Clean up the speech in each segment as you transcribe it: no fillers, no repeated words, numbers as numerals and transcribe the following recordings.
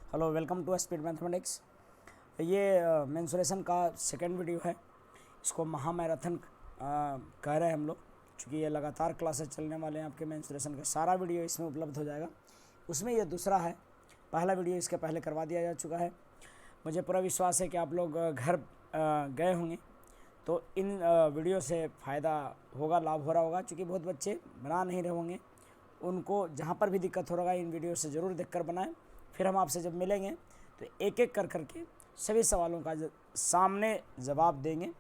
Hello, welcome to speed mathematics. ये mensuration का second video है। इसको महामैराथन कह रहे हैं हम लोग, क्योंकि ये लगातार क्लासेस चलने वाले हैं। आपके मेंसुरेशन का सारा वीडियो इसमें उपलब्ध हो जाएगा। उसमें ये दूसरा है। पहला वीडियो इसके पहले करवा दिया जा चुका है। मुझे पूरा विश्वास है कि आप लोग घर गए होंगे तो इन वीडियो से फ़ायदा होगा, लाभ हो रहा होगा। क्योंकि बहुत बच्चे बना नहीं रहे होंगे, उनको जहाँ पर भी दिक्कत हो रहा है इन वीडियो से ज़रूर देखकर बनाएं। फिर हम आपसे जब मिलेंगे तो एक एक कर करके सभी सवालों का सामने जवाब देंगे,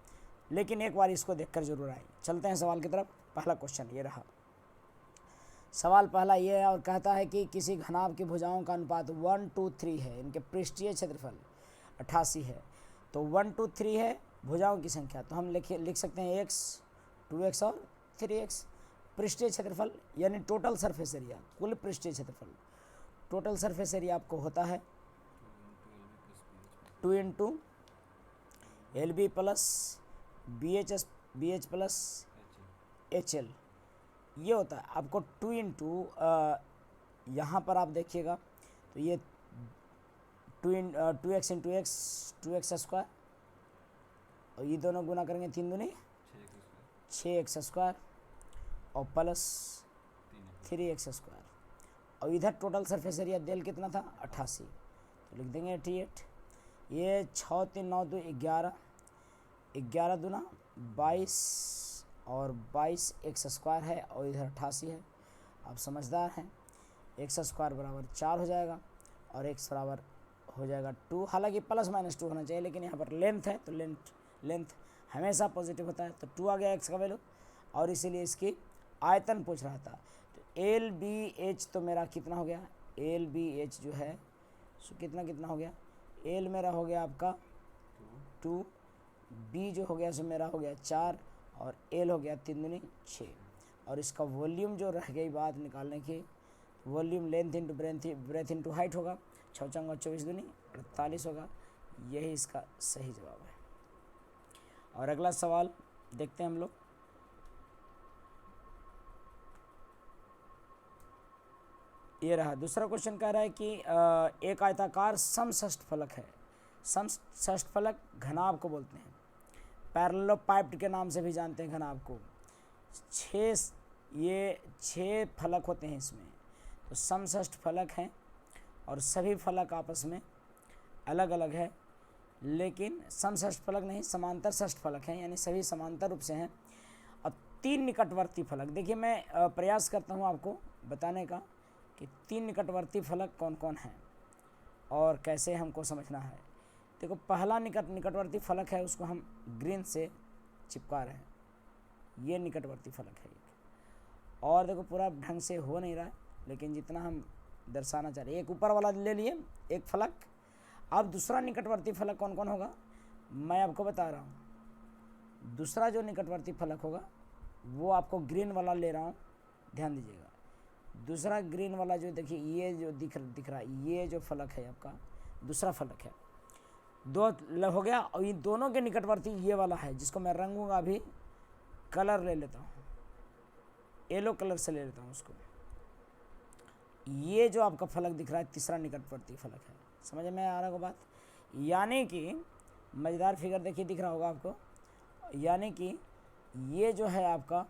लेकिन एक बार इसको देखकर जरूर आए। चलते हैं सवाल की तरफ। पहला क्वेश्चन ये रहा। सवाल पहला ये है और कहता है कि किसी घनाभ की भुजाओं का अनुपात 1 to 3 है। इनके पृष्ठीय क्षेत्रफल 88 है। तो 1 to 3 है भुजाओं की संख्या, तो हम लिख सकते हैं x, 2x और 3x। पृष्ठीय क्षेत्रफल यानी टोटल सरफेस एरिया, कुल पृष्ठीय क्षेत्रफल, टोटल सरफेस एरिया आपको होता है 2 into L B plus B H plus H L. ये होता है आपको 2 इंटू, यहाँ पर आप देखिएगा तो ये 2x into x, 2x square, और ये दोनों गुना करेंगे 3 दूनी 6x स्क्वायर और प्लस 3x स्क्वायर। और इधर टोटल सरफेस एरिया डेल कितना था 88, तो लिख देंगे 88। ये 6 3 9 2 11, 11 दूना 22 और 22 x स्क्वायर है और इधर 88 है। आप समझदार हैं। x स्क्वायर बराबर 4 हो जाएगा और x बराबर हो जाएगा 2। हालांकि प्लस माइनस 2 होना चाहिए, लेकिन यहाँ पर लेंथ है तो लेंथ हमेशा पॉजिटिव होता है। तो 2 आ गया x का वैल्यू, और इसीलिए इसकी आयतन पूछ रहा था। तो एल बी एच तो मेरा कितना हो गया, एल बी एच जो है सो कितना हो गया, एल मेरा हो गया आपका 2, बी जो हो गया सो मेरा हो गया 4 और एल हो गया 3 दूनी 6। और इसका वॉल्यूम जो रह गई बात निकालने की, volume length into breadth into height होगा। 6 चंगा 24 दूनी 48 होगा। यही इसका सही जवाब है। और अगला सवाल देखते हैं हम लोग। ये रहा। दूसरा क्वेश्चन कह रहा है कि एक आयताकार समषष्ठफलक है। समषष्ठफलक घनाभ को बोलते हैं, पैरेललोपाइप्ड के नाम से भी जानते हैं घनाभ को। 6 फलक होते हैं इसमें, तो समषष्ठफलक हैं और सभी फलक आपस में अलग अलग है, लेकिन समषष्ठफलक नहीं, समांतर षष्ठफलक हैं, यानी सभी समांतर रूप से हैं। अब 3 निकटवर्ती फलक, देखिए मैं प्रयास करता हूँ आपको बताने का कि 3 निकटवर्ती फलक कौन कौन हैं और कैसे हमको समझना है। देखो पहला निकटवर्ती फलक है, उसको हम ग्रीन से चिपका रहे हैं। ये निकटवर्ती फलक है एक। और देखो पूरा ढंग से हो नहीं रहा है, लेकिन जितना हम दर्शाना चाह रहे हैं। एक ऊपर वाला ले लिए एक फलक। अब दूसरा निकटवर्ती फलक कौन कौन होगा मैं आपको बता रहा हूँ। दूसरा जो निकटवर्ती फलक होगा वो आपको ग्रीन वाला ले रहा हूँ, ध्यान दीजिएगा। दूसरा ग्रीन वाला जो देखिए, ये जो दिख रहा है, ये जो फलक है आपका दूसरा फलक है। 2 हो गया। और इन दोनों के निकटवर्ती ये वाला है, जिसको मैं रंगूंगा अभी। कलर ले लेता हूँ, येलो कलर से ले लेता हूँ उसको। ये जो आपका फलक दिख रहा है तीसरा निकटवर्ती फलक है। समझ में आ रहा होगा बात। यानी कि मज़ेदार फिगर देखिए दिख रहा होगा आपको। यानी कि ये जो है आपका,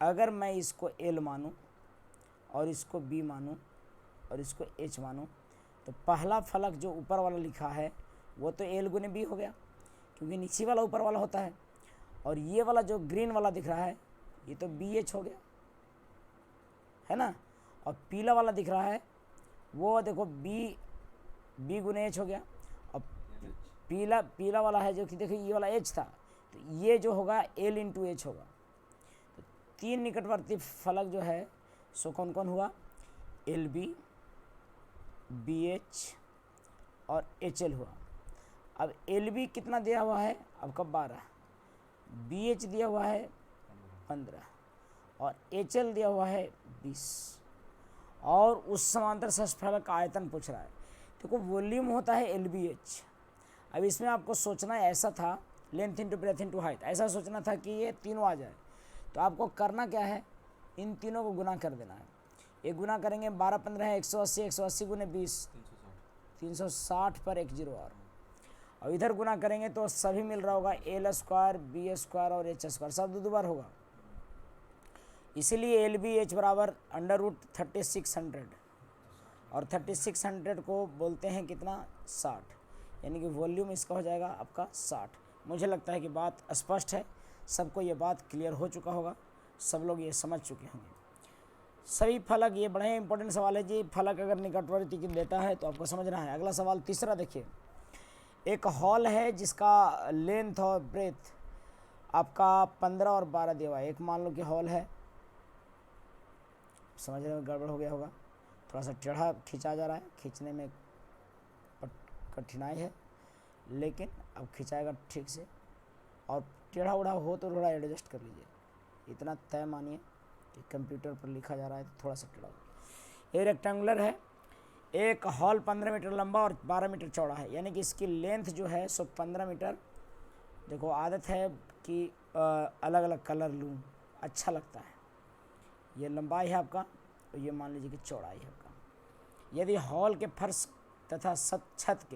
अगर मैं इसको एल मानूं और इसको बी मानूं और इसको एच मानूं, तो पहला फलक जो ऊपर वाला लिखा है वो तो एल गुने बी हो गया, क्योंकि नीचे वाला ऊपर वाला होता है। और ये वाला जो ग्रीन वाला दिख रहा है ये तो बी एच हो गया, है ना। और पीला वाला दिख रहा है वो देखो बी गुने एच हो गया। और पीला वाला है जो कि देखिए ये वाला एच था, तो ये जो होगा एल इंटू एच होगा। तो 3 निकटवर्ती फलक जो है सो कौन कौन हुआ, एल बी, बी एच और एच एल हुआ। अब एल बी कितना दिया हुआ है आपका 12, बी एच दिया हुआ है 15 और एच एल दिया हुआ है 20। और उस समांतर षष्ठफलक का आयतन पूछ रहा है। देखो वॉल्यूम होता है एल बी एच। अब इसमें आपको सोचना ऐसा था, length into breadth into height, ऐसा सोचना था कि ये तीनों आ जाए। तो आपको करना क्या है, इन तीनों को गुना कर देना है। एक गुना करेंगे 12 15 है 180, 180 गुने 20 360 पर एक जीरो और इधर गुना करेंगे तो सभी मिल रहा होगा एल स्क्वायर बी स्क्वायर और एच स्क्वायर सब दो बार होगा, इसीलिए एल बी एच बराबर अंडर रूट 3600 और 3600 को बोलते हैं कितना 60, यानी कि वॉल्यूम इसका हो जाएगा आपका 60। मुझे लगता है कि बात स्पष्ट है, सबको ये बात क्लियर हो चुका होगा, सब लोग ये समझ चुके होंगे। सभी फलक, ये बड़े इंपॉर्टेंट सवाल है जी, फलक अगर निकटवर्ती की देता है तो आपको समझना है। अगला सवाल तीसरा देखिए, एक हॉल है जिसका लेंथ और ब्रेथ आपका 15 और 12 दिया हुआ है। एक मान लो कि हॉल है, समझने में गड़बड़ हो गया होगा, थोड़ा सा टेढ़ा खींचा जा रहा है, खींचने में कठिनाई है, लेकिन अब खिंचाएगा ठीक से, और टेढ़ा उड़ा हो तो थोड़ा एडजस्ट कर लीजिए, इतना तय मानिए कि कंप्यूटर पर लिखा जा रहा है तो थोड़ा सा टेढ़ा। ये रेक्टेंगुलर है, एक हॉल 15 मीटर लंबा और 12 मीटर चौड़ा है, यानी कि इसकी लेंथ जो है सो 15 मीटर। देखो आदत है कि अलग अलग कलर लूँ, अच्छा लगता है। ये लंबाई है आपका, तो ये मान लीजिए कि चौड़ाई है आपका। यदि हॉल के फर्श तथा छत के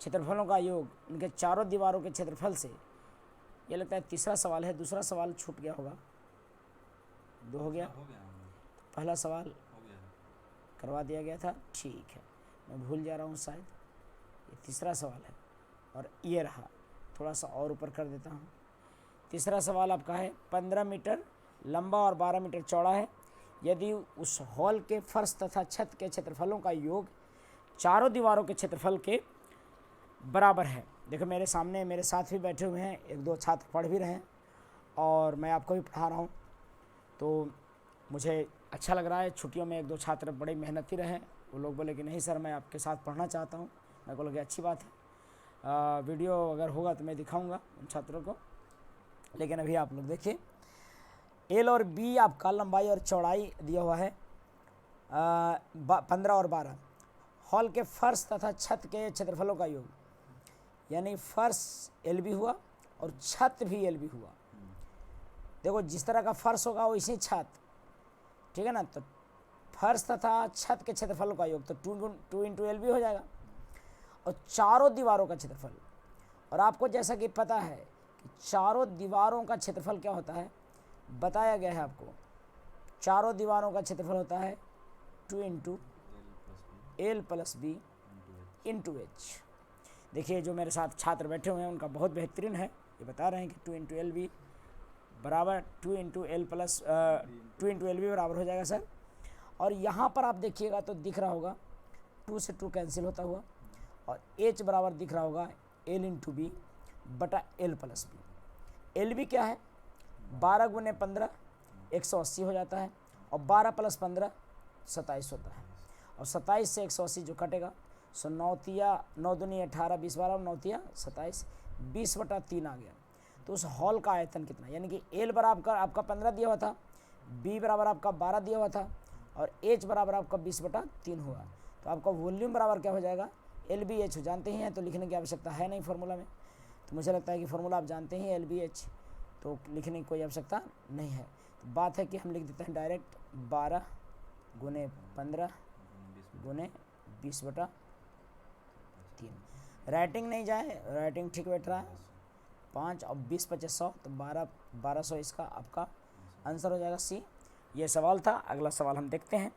क्षेत्रफलों का योग उनके चारों दीवारों के क्षेत्रफल से, ये लगता है तीसरा सवाल है, दूसरा सवाल छूट गया होगा, दो हो गया, पहला सवाल करवा दिया गया था, ठीक है, मैं भूल जा रहा हूँ शायद, ये तीसरा सवाल है और ये रहा, थोड़ा सा और ऊपर कर देता हूँ। तीसरा सवाल आपका है 15 मीटर लंबा और 12 मीटर चौड़ा है, यदि उस हॉल के फर्श तथा छत के क्षेत्रफलों का योग चारों दीवारों के क्षेत्रफल के बराबर है। देखो मेरे सामने मेरे साथ भी बैठे हुए हैं, एक दो छात्र पढ़ भी रहे हैं और मैं आपको भी पढ़ा रहा हूँ, तो मुझे अच्छा लग रहा है। छुट्टियों में एक दो छात्र बड़े मेहनती रहे, वो लोग बोले कि नहीं सर मैं आपके साथ पढ़ना चाहता हूँ, मैं को लगे अच्छी बात है, वीडियो अगर होगा तो मैं दिखाऊंगा उन छात्रों को, लेकिन अभी आप लोग देखिए। एल और बी आपका लंबाई और चौड़ाई दिया हुआ है 15 और 12, हॉल के फर्श तथा छत के क्षेत्रफलों का योग, यानी फर्श एल बी हुआ और छत भी एल बी हुआ। देखो जिस तरह का फर्श होगा वैसे छत, ठीक है ना, तो फर्श तथा छत के क्षेत्रफलों का योग तो 2 इंटू एल बी हो जाएगा, और चारों दीवारों का क्षेत्रफल, और आपको जैसा कि पता है कि चारों दीवारों का क्षेत्रफल क्या होता है, बताया गया है आपको, चारों दीवारों का क्षेत्रफल होता है 2 into L plus B into H. देखिए जो मेरे साथ छात्र बैठे हुए हैं उनका बहुत बेहतरीन है, ये बता रहे हैं कि 2 इंटू एल बी बराबर 2 into L plus 2 into L B बराबर हो जाएगा सर। और यहाँ पर आप देखिएगा तो दिख रहा होगा 2 से 2 कैंसिल होता हुआ, और एच बराबर दिख रहा होगा एल इंटू बी बटा L plus B. L B क्या है, 12 गुने 15 180 हो जाता है, और 12 प्लस 15 27 होता है, और 27 से 180 जो कटेगा सो 9 दूनी 18 20 12 9 27 20 बटा 3 आ गया। तो उस हॉल का आयतन कितना, यानी कि एल बराबर आपका 15 दिया हुआ था, बी बराबर आपका 12 दिया हुआ था, और एच बराबर आपका 20 बटा 3 हुआ, तो आपका वॉल्यूम बराबर क्या हो जाएगा, एल बी एच जानते ही हैं, तो लिखने की आवश्यकता है नहीं फार्मूला में, तो मुझे लगता है कि फार्मूला आप जानते हैं एल बी एच, तो लिखने की कोई आवश्यकता नहीं है। तो बात है कि हम लिख देते हैं डायरेक्ट 12 गुने 15 गुने 20 बटा 3, राइटिंग नहीं जाए, राइटिंग ठीक बैठ रहा है, 5 और 20 25 100, तो 1200 इसका आपका आंसर हो जाएगा सी। ये सवाल था। अगला सवाल हम देखते हैं,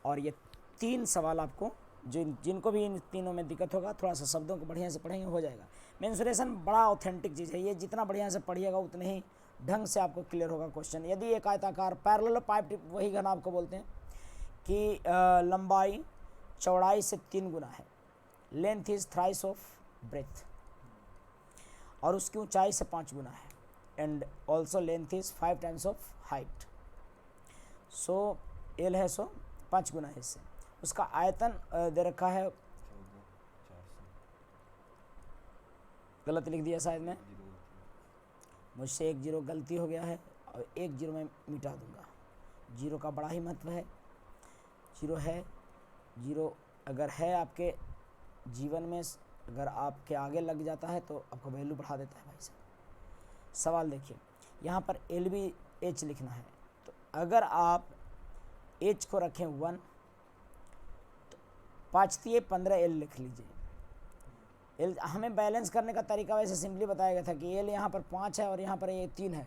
और ये 3 सवाल आपको जिनको भी इन तीनों में दिक्कत होगा थोड़ा सा शब्दों को बढ़िया से पढ़ेंगे हो जाएगा। मेंसुरेशन बड़ा ऑथेंटिक चीज़ है, ये जितना बढ़िया से पढ़िएगा उतने ही ढंग से आपको क्लियर होगा क्वेश्चन। यदि एक आयताकार पैरेलल पाइप टिप, वही घन आपको बोलते हैं कि लंबाई चौड़ाई से 3 गुना है, length is thrice of breadth, और उसकी ऊंचाई से 5 गुना है, and also length is 5 times of height, so L है सो 5 गुना है इससे। उसका आयतन दे रखा है, गलत लिख दिया शायद मैं, मुझसे एक जीरो गलती हो गया है, और एक जीरो मैं मिटा दूंगा। जीरो का बड़ा ही महत्व है, जीरो है, जीरो अगर है आपके जीवन में, अगर आपके आगे लग जाता है तो आपका वैल्यू बढ़ा देता है भाई साहब। सवाल देखिए, यहाँ पर एल बी एच लिखना है, तो अगर आप एच को रखें 1, तो 5×15 एल लिख लीजिए। एल हमें बैलेंस करने का तरीका वैसे सिंपली बताया गया था कि एल यहाँ पर 5 है और यहाँ पर ये 3 है,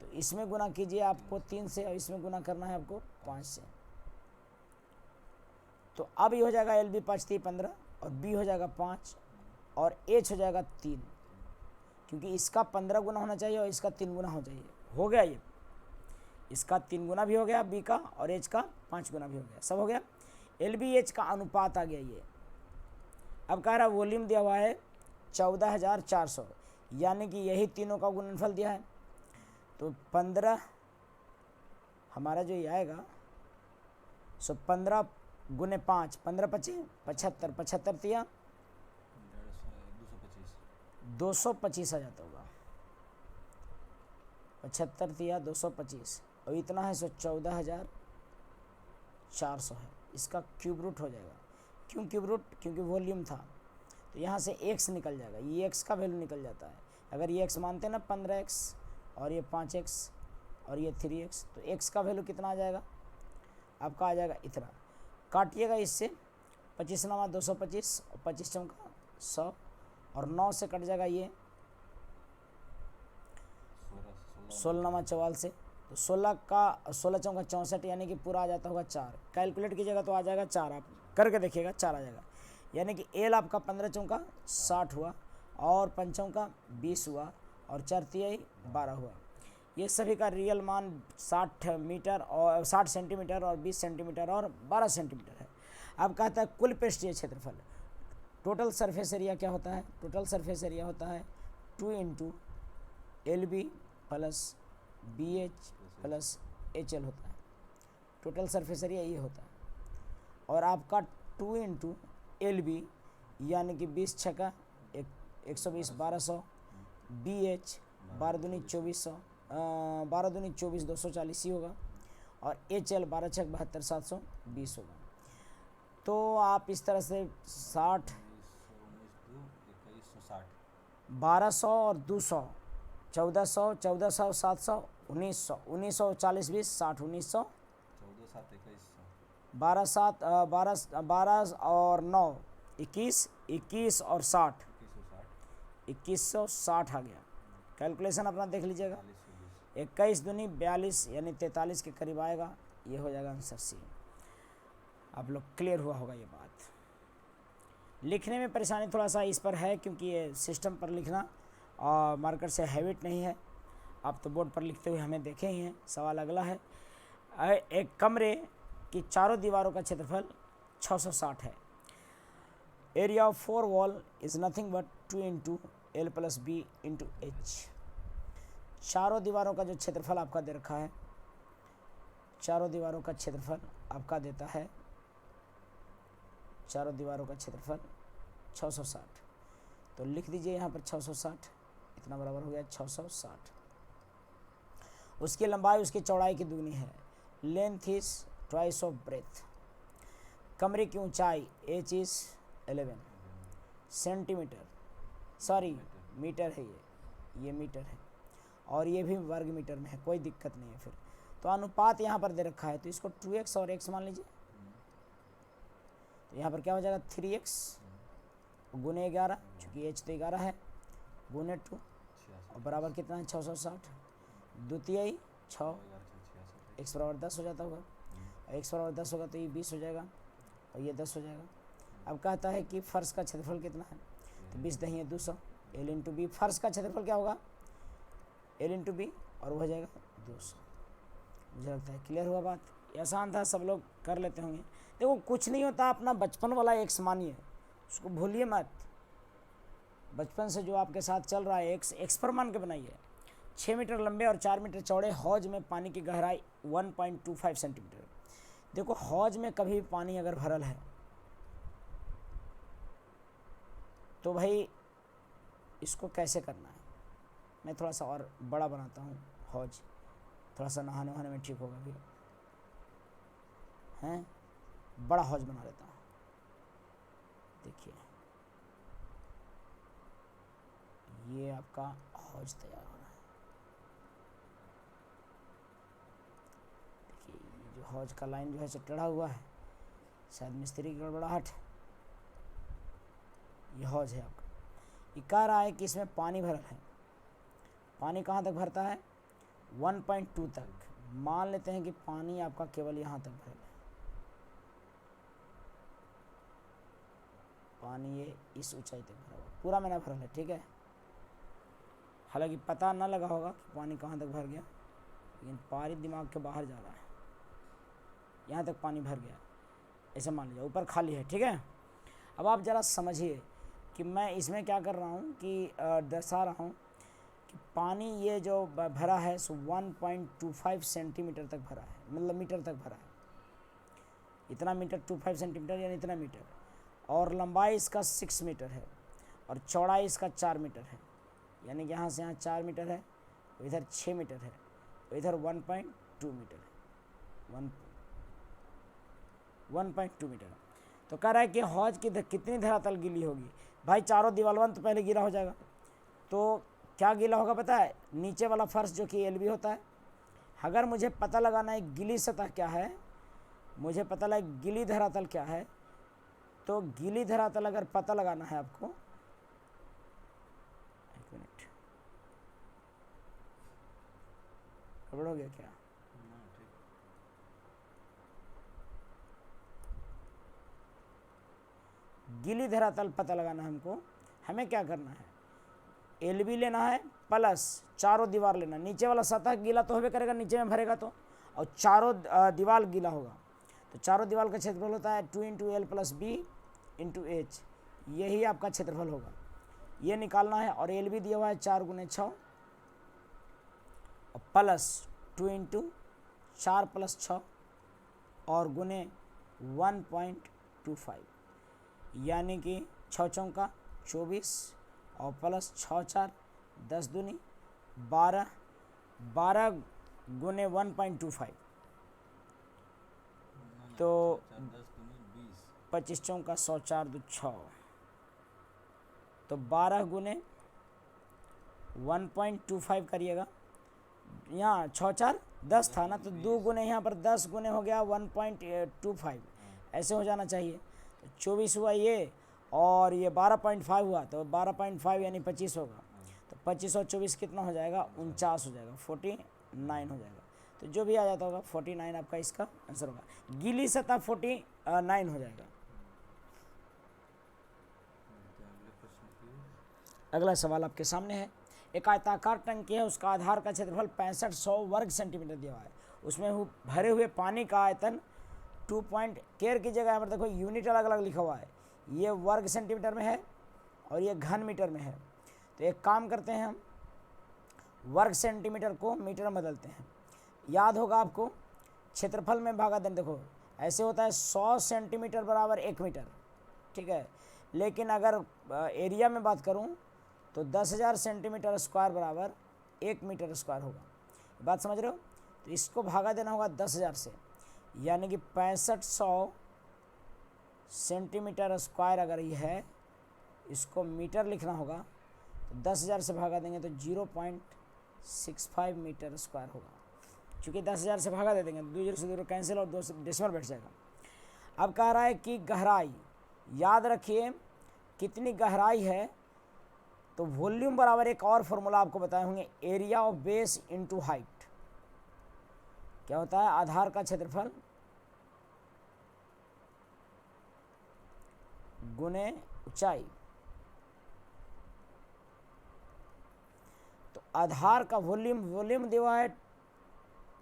तो इसमें गुना कीजिए आपको 3 से और इसमें गुना करना है आपको 5 से। तो अब ये हो जाएगा एल बी 5×3=15 और बी हो जाएगा 5 और एच हो जाएगा 3, क्योंकि इसका 15 गुना होना चाहिए और इसका 3 गुना हो चाहिए। हो गया, ये इसका 3 गुना भी हो गया बी का और एच का 5 गुना भी हो गया, सब हो गया। एल बी एच का अनुपात आ गया ये। अब कह रहा वॉल्यूम दिया हुआ है 14,400, यानी कि यही तीनों का गुणनफल दिया है। तो 15 हमारा जो ये आएगा, सो 15 गुने 5, 15×5 = 75, 75 दिया 225 आ जाता होगा, 75 दिया 225 और इतना है सो 14,400 है। इसका क्यूब रूट हो जाएगा। क्यों क्यूब रूट? क्योंकि वॉल्यूम था, तो यहाँ से x निकल जाएगा, ये x का वैल्यू निकल जाता है। अगर ये x मानते हैं ना 15x और ये 5x और ये 3x, तो x का वैल्यू कितना आ जाएगा आपका? आ जाएगा इतना। काटिएगा इससे, 25×9 225 और 25×4 100 और 9 से कट जाएगा ये 16×9 44 से, तो 16×4 64, यानी कि पूरा आ जाता होगा 4। कैलकुलेट कीजिएगा तो आ जाएगा 4, आप करके देखिएगा 4 आ जाएगा। यानी कि एल आपका 15×4 60 हुआ और 5×4 20 हुआ और 4×3 12 हुआ। ये सभी का रियल मान 60 मीटर और 60 सेंटीमीटर और 20 सेंटीमीटर और 12 सेंटीमीटर है। अब कहता है कुल पृष्ठीय क्षेत्रफल। टोटल सरफेस एरिया क्या होता है? टोटल सरफेस एरिया होता है 2 × LB + BH + HL होता है। टोटल सरफेस एरिया ये होता है। और आपका 2 × LB यानी कि 20×6 120 1200, BH 12×2 2400, 12×2 24 240 ही होगा और HL 12×6 72 720 होगा। तो आप इस तरह से 60 1200 और 200 1400 1400 700 1900 1900 40 20 60 1900 12 7 12 और 9 21 21 और 60 2160 आ गया। कैलकुलेशन अपना देख लीजिएगा। 21 दूनी 42 यानी 43 के करीब आएगा। ये हो जाएगा आंसर सी। आप लोग क्लियर हुआ होगा ये बात। लिखने में परेशानी थोड़ा सा इस पर है क्योंकि ये सिस्टम पर लिखना और मार्कर से हैबिट नहीं है। आप तो बोर्ड पर लिखते हुए हमें देखे ही हैं। सवाल अगला है, एक कमरे की चारों दीवारों का क्षेत्रफल 660 है। Area of 4 wall is nothing but 2 × L + B × H। चारों दीवारों का जो क्षेत्रफल आपका दे रखा है, चारों दीवारों का क्षेत्रफल आपका देता है, चारों दीवारों का क्षेत्रफल 660। तो लिख दीजिए यहाँ पर 660, इतना बराबर हो गया 660। उसकी लंबाई उसकी चौड़ाई की दुगनी है। Length is twice of breadth. कमरे की ऊंचाई h is 11 centimetre, sorry metre है, ये मीटर है और ये भी वर्ग मीटर में है, कोई दिक्कत नहीं है। फिर तो अनुपात यहाँ पर दे रखा है तो इसको 2x और x मान लीजिए। तो यहाँ पर क्या हो जाएगा 3x गुने 11, चूँकि h तो 11 है, गुने 2 और बराबर कितना है 660। द्वितीय 6, x बराबर 10 हो जाता होगा, x बराबर 10 होगा तो ये 20 हो जाएगा और ये 10 हो जाएगा। अब कहता है कि फर्श का क्षेत्रफल कितना है, तो 20 दही है 200, L × B। फर्श का क्षेत्रफल क्या होगा L × B और वो हो जाएगा 200। मुझे लगता है क्लियर हुआ बात। आसान था, सब लोग कर लेते होंगे। देखो कुछ नहीं होता, अपना बचपन वाला एक्स मानिए, उसको भूलिए मत। बचपन से जो आपके साथ चल रहा है एक्स पर मान के बनाइए। 6 मीटर लंबे और 4 मीटर चौड़े हौज में पानी की गहराई 1.25 सेंटीमीटर। देखो हौज में कभी पानी अगर भरल है तो भाई इसको कैसे करना है, मैं थोड़ा सा और बड़ा बनाता हूँ हौज, थोड़ा सा नहाने वहाने में ठीक होगा भी हैं, बड़ा हौज बना लेता हूँ। देखिए ये आपका हौज तैयार हो रहा है। देखिए ये जो हौज का लाइन जो है से टेढ़ा हुआ है, शायद मिस्त्री की गड़बड़ाहट। ये हौज है आपका। ये कह रहा है कि इसमें पानी भरल है। पानी कहाँ तक भरता है? 1.2 तक। मान लेते हैं कि पानी आपका केवल यहाँ तक भरल है। पानी ये इस ऊंचाई तक भरा हुआ, पूरा में ना भरल है, ठीक है। हालांकि पता ना लगा होगा कि पानी कहाँ तक भर गया, लेकिन पारी दिमाग के बाहर जा रहा है। यहाँ तक पानी भर गया, ऐसे मान लीजिए, ऊपर खाली है, ठीक है। अब आप ज़रा समझिए कि मैं इसमें क्या कर रहा हूँ कि दर्शा रहा हूँ कि पानी ये जो भरा है सो 1.25 सेंटीमीटर तक भरा है, मतलब मीटर तक भरा है। इतना मीटर 25 सेंटीमीटर यानी इतना मीटर, और लंबाई इसका 6 मीटर है और चौड़ाई इसका 4 मीटर है, यानी कि यहाँ से यहाँ 4 मीटर है, तो इधर 6 मीटर है, तो इधर 1.2 मीटर है, 1.2 मीटर। तो कह रहा है कि हौज की कितनी धरातल गीली होगी। भाई चारों दीवालवन तो पहले गीला हो जाएगा, तो क्या गीला होगा पता है? नीचे वाला फर्श जो कि एलबी होता है। अगर मुझे पता लगाना है गीली सतह क्या है, मुझे पता लगा गीली धरातल क्या है, तो गीली धरातल अगर पता लगाना है आपको, एक मिनट, गड़बड़ हो गया क्या? गीली धरातल पता लगाना है हमको। हमें क्या करना है? एलबी लेना है प्लस चारों दीवार लेना। नीचे वाला सतह गीला तो होबे करेगा, नीचे में भरेगा तो, और चारों दीवार गीला होगा, तो चारों दीवार का क्षेत्रफल होता है 2 × L + B × H। यही आपका क्षेत्रफल होगा, ये निकालना है। और एल बी दिया हुआ है 4 × 6 और प्लस 2 × 4 + 6 और गुने 1.25, यानी कि 6 चौका 24 और प्लस 6 4 10 दूनी 12, 12 गुने 1.25, तो 25 चौका 100 4 2 6, तो 12 गुने 1.25 करिएगा। यहाँ 6 4 10 था ना, तो 2 गुने यहाँ पर 10 गुने हो गया 1.25, ऐसे हो जाना चाहिए। तो 24 हुआ ये, और ये 12.5 हुआ, तो 12.5 यानी 25 होगा, तो 25 और 24 कितना हो जाएगा? 49 हो जाएगा, 49 हो जाएगा। तो जो भी आ जाता होगा 49 आपका इसका आंसर होगा। गीली सतह 49 हो जाएगा। अगला सवाल आपके सामने है। एक आयताकार टंकी है, उसका आधार का क्षेत्रफल 6500 वर्ग सेंटीमीटर दिया हुआ है। उसमें भरे हुए पानी का आयतन 2 केयर की जगह पर देखो यूनिट अलग अलग लिखा हुआ है, ये वर्ग सेंटीमीटर में है और ये घन मीटर में है। तो एक काम करते हैं, हम वर्ग सेंटीमीटर को मीटर में बदलते हैं। याद होगा आपको, क्षेत्रफल में भागा दें, देखो ऐसे होता है 100 सेंटीमीटर बराबर 1 मीटर, ठीक है। लेकिन अगर एरिया में बात करूं तो 10,000 सेंटीमीटर स्क्वायर बराबर 1 मीटर स्क्वायर होगा। बात समझ रहे हो? तो इसको भागा देना होगा 10,000 से, यानी कि 6500 सेंटीमीटर स्क्वायर अगर ये है, इसको मीटर लिखना होगा, तो 10,000 से भागा देंगे तो 0.65 मीटर स्क्वायर होगा। चूँकि 10,000 से भागा दे देंगे, 2 0 से 2 कैंसिल और 2 से डेसिमल बैठ जाएगा। अब कह रहा है कि गहराई, याद रखिए कितनी गहराई है, तो वॉल्यूम बराबर एक और फॉर्मूला आपको बताए होंगे, area of base into height. क्या होता है? आधार का क्षेत्रफल गुने ऊंचाई। तो आधार का वॉल्यूम दिया हुआ है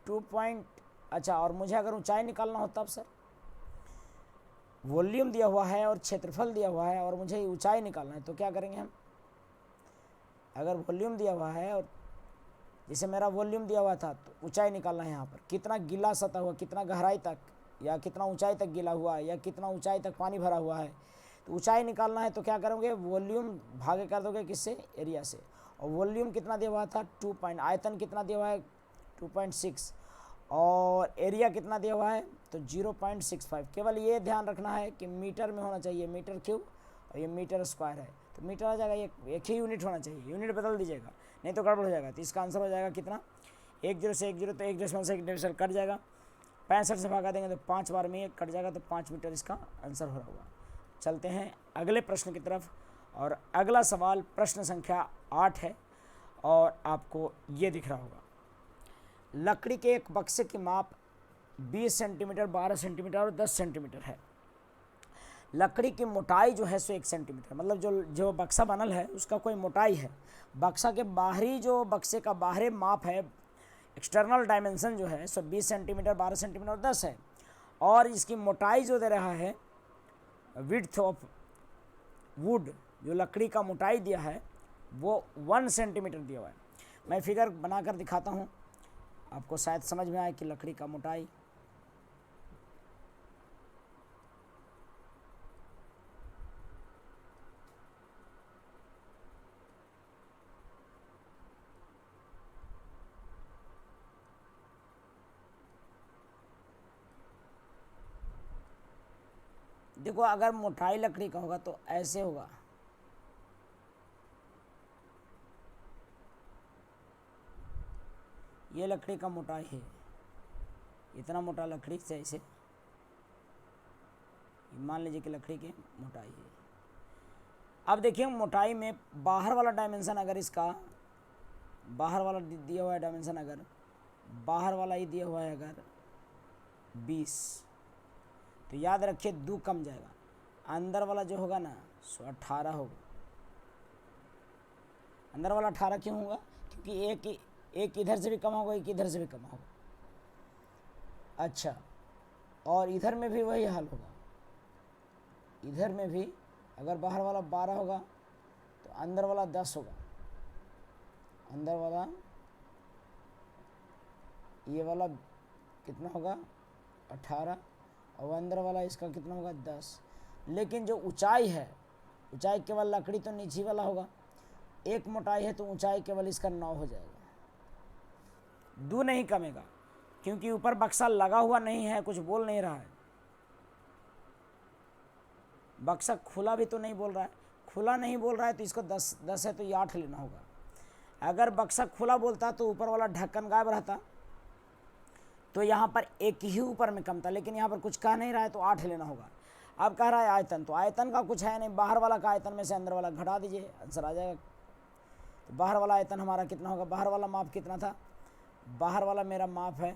2 अच्छा, और मुझे अगर ऊंचाई निकालना हो तब सर, वॉल्यूम दिया हुआ है और क्षेत्रफल दिया हुआ है और मुझे ऊंचाई निकालना है, तो क्या करेंगे हम? अगर वॉल्यूम दिया हुआ है और जैसे मेरा वॉल्यूम दिया हुआ था, तो ऊंचाई निकालना है। यहाँ पर कितना गीला सतह हुआ, कितना गहराई तक या कितना ऊंचाई तक गीला हुआ है या कितना ऊंचाई तक पानी भरा हुआ है, तो ऊंचाई निकालना है। तो क्या करोगे? वॉल्यूम भागे कर दोगे किससे? एरिया से। और वॉल्यूम कितना दिया हुआ था? 2 आयतन कितना दिया हुआ है? 2.6, और एरिया कितना दिया हुआ है? तो 0.65। केवल ये ध्यान रखना है कि मीटर में होना चाहिए, मीटर क्यूब, और ये मीटर स्क्वायर है, तो मीटर आ जाएगा, एक ही यूनिट होना चाहिए, यूनिट बदल दीजिएगा नहीं तो गड़बड़ हो जाएगा। तो इसका आंसर हो जाएगा कितना? 1 0 से 1 0, तो 1 डेसिमल से 1 डेसिमल कट जाएगा, 65 से भागा देंगे तो 5 बार में ये कट जाएगा, तो 5 मीटर इसका आंसर हो रहा होगा। चलते हैं अगले प्रश्न की तरफ, और अगला सवाल प्रश्न संख्या 8 है, और आपको ये दिख रहा होगा। लकड़ी के एक बक्से की माप 20 सेंटीमीटर, 12 सेंटीमीटर और 10 सेंटीमीटर है। लकड़ी की मोटाई जो है सो 1 सेंटीमीटर, मतलब जो बक्सा बनल है उसका कोई मोटाई है। बक्सा के बाहरी जो बक्से का बाहरी माप है, एक्सटर्नल डायमेंशन जो है सो 20 सेंटीमीटर, 12 सेंटीमीटर और 10 है, और इसकी मोटाई जो दे रहा है, विड्थ ऑफ वुड, जो लकड़ी का मोटाई दिया है वो 1 सेंटीमीटर दिया हुआ है। मैं फिगर बनाकर दिखाता हूँ, आपको शायद समझ में आए कि लकड़ी का मोटाई। देखो, अगर मोटाई लकड़ी का होगा तो ऐसे होगा, ये लकड़ी का मोटाई है, इतना मोटा लकड़ी से ऐसे मान लीजिए कि लकड़ी की मोटाई है। अब देखिए मोटाई में बाहर वाला डायमेंशन, अगर इसका बाहर वाला दिया हुआ है डायमेंशन, अगर बाहर वाला ही दिया हुआ है अगर 20, तो याद रखिए 2 कम जाएगा, अंदर वाला जो होगा ना सो 18 होगा। अंदर वाला 18 क्यों होगा? क्योंकि एक इधर से भी कम होगा, एक इधर से भी कम होगा। अच्छा, और इधर में भी वही हाल होगा, इधर में भी अगर बाहर वाला 12 होगा तो अंदर वाला 10 होगा, अंदर वाला ये वाला कितना होगा 18, और अंदर वाला इसका कितना होगा 10। लेकिन जो ऊंचाई है, ऊंचाई केवल लकड़ी तो नीचे वाला होगा, एक मोटाई है तो ऊंचाई केवल इसका 9 हो जाएगा, 2 नहीं कमेगा, क्योंकि ऊपर बक्सा लगा हुआ नहीं है, कुछ बोल नहीं रहा है। बक्सा खुला भी तो नहीं बोल रहा है, खुला नहीं बोल रहा है तो इसको 10 है तो ये 8 लेना होगा। अगर बक्सा खुला बोलता तो ऊपर वाला ढक्कन गायब रहता, तो यहाँ पर एक ही ऊपर में कम था, लेकिन यहाँ पर कुछ कह नहीं रहा है तो 8 लेना होगा। अब कह रहा है आयतन, तो आयतन का कुछ है नहीं, बाहर वाला का आयतन में से अंदर वाला घटा दीजिए, आंसर आ जाएगा। तो बाहर वाला आयतन हमारा कितना होगा, बाहर वाला माप कितना था, बाहर वाला मेरा माप है,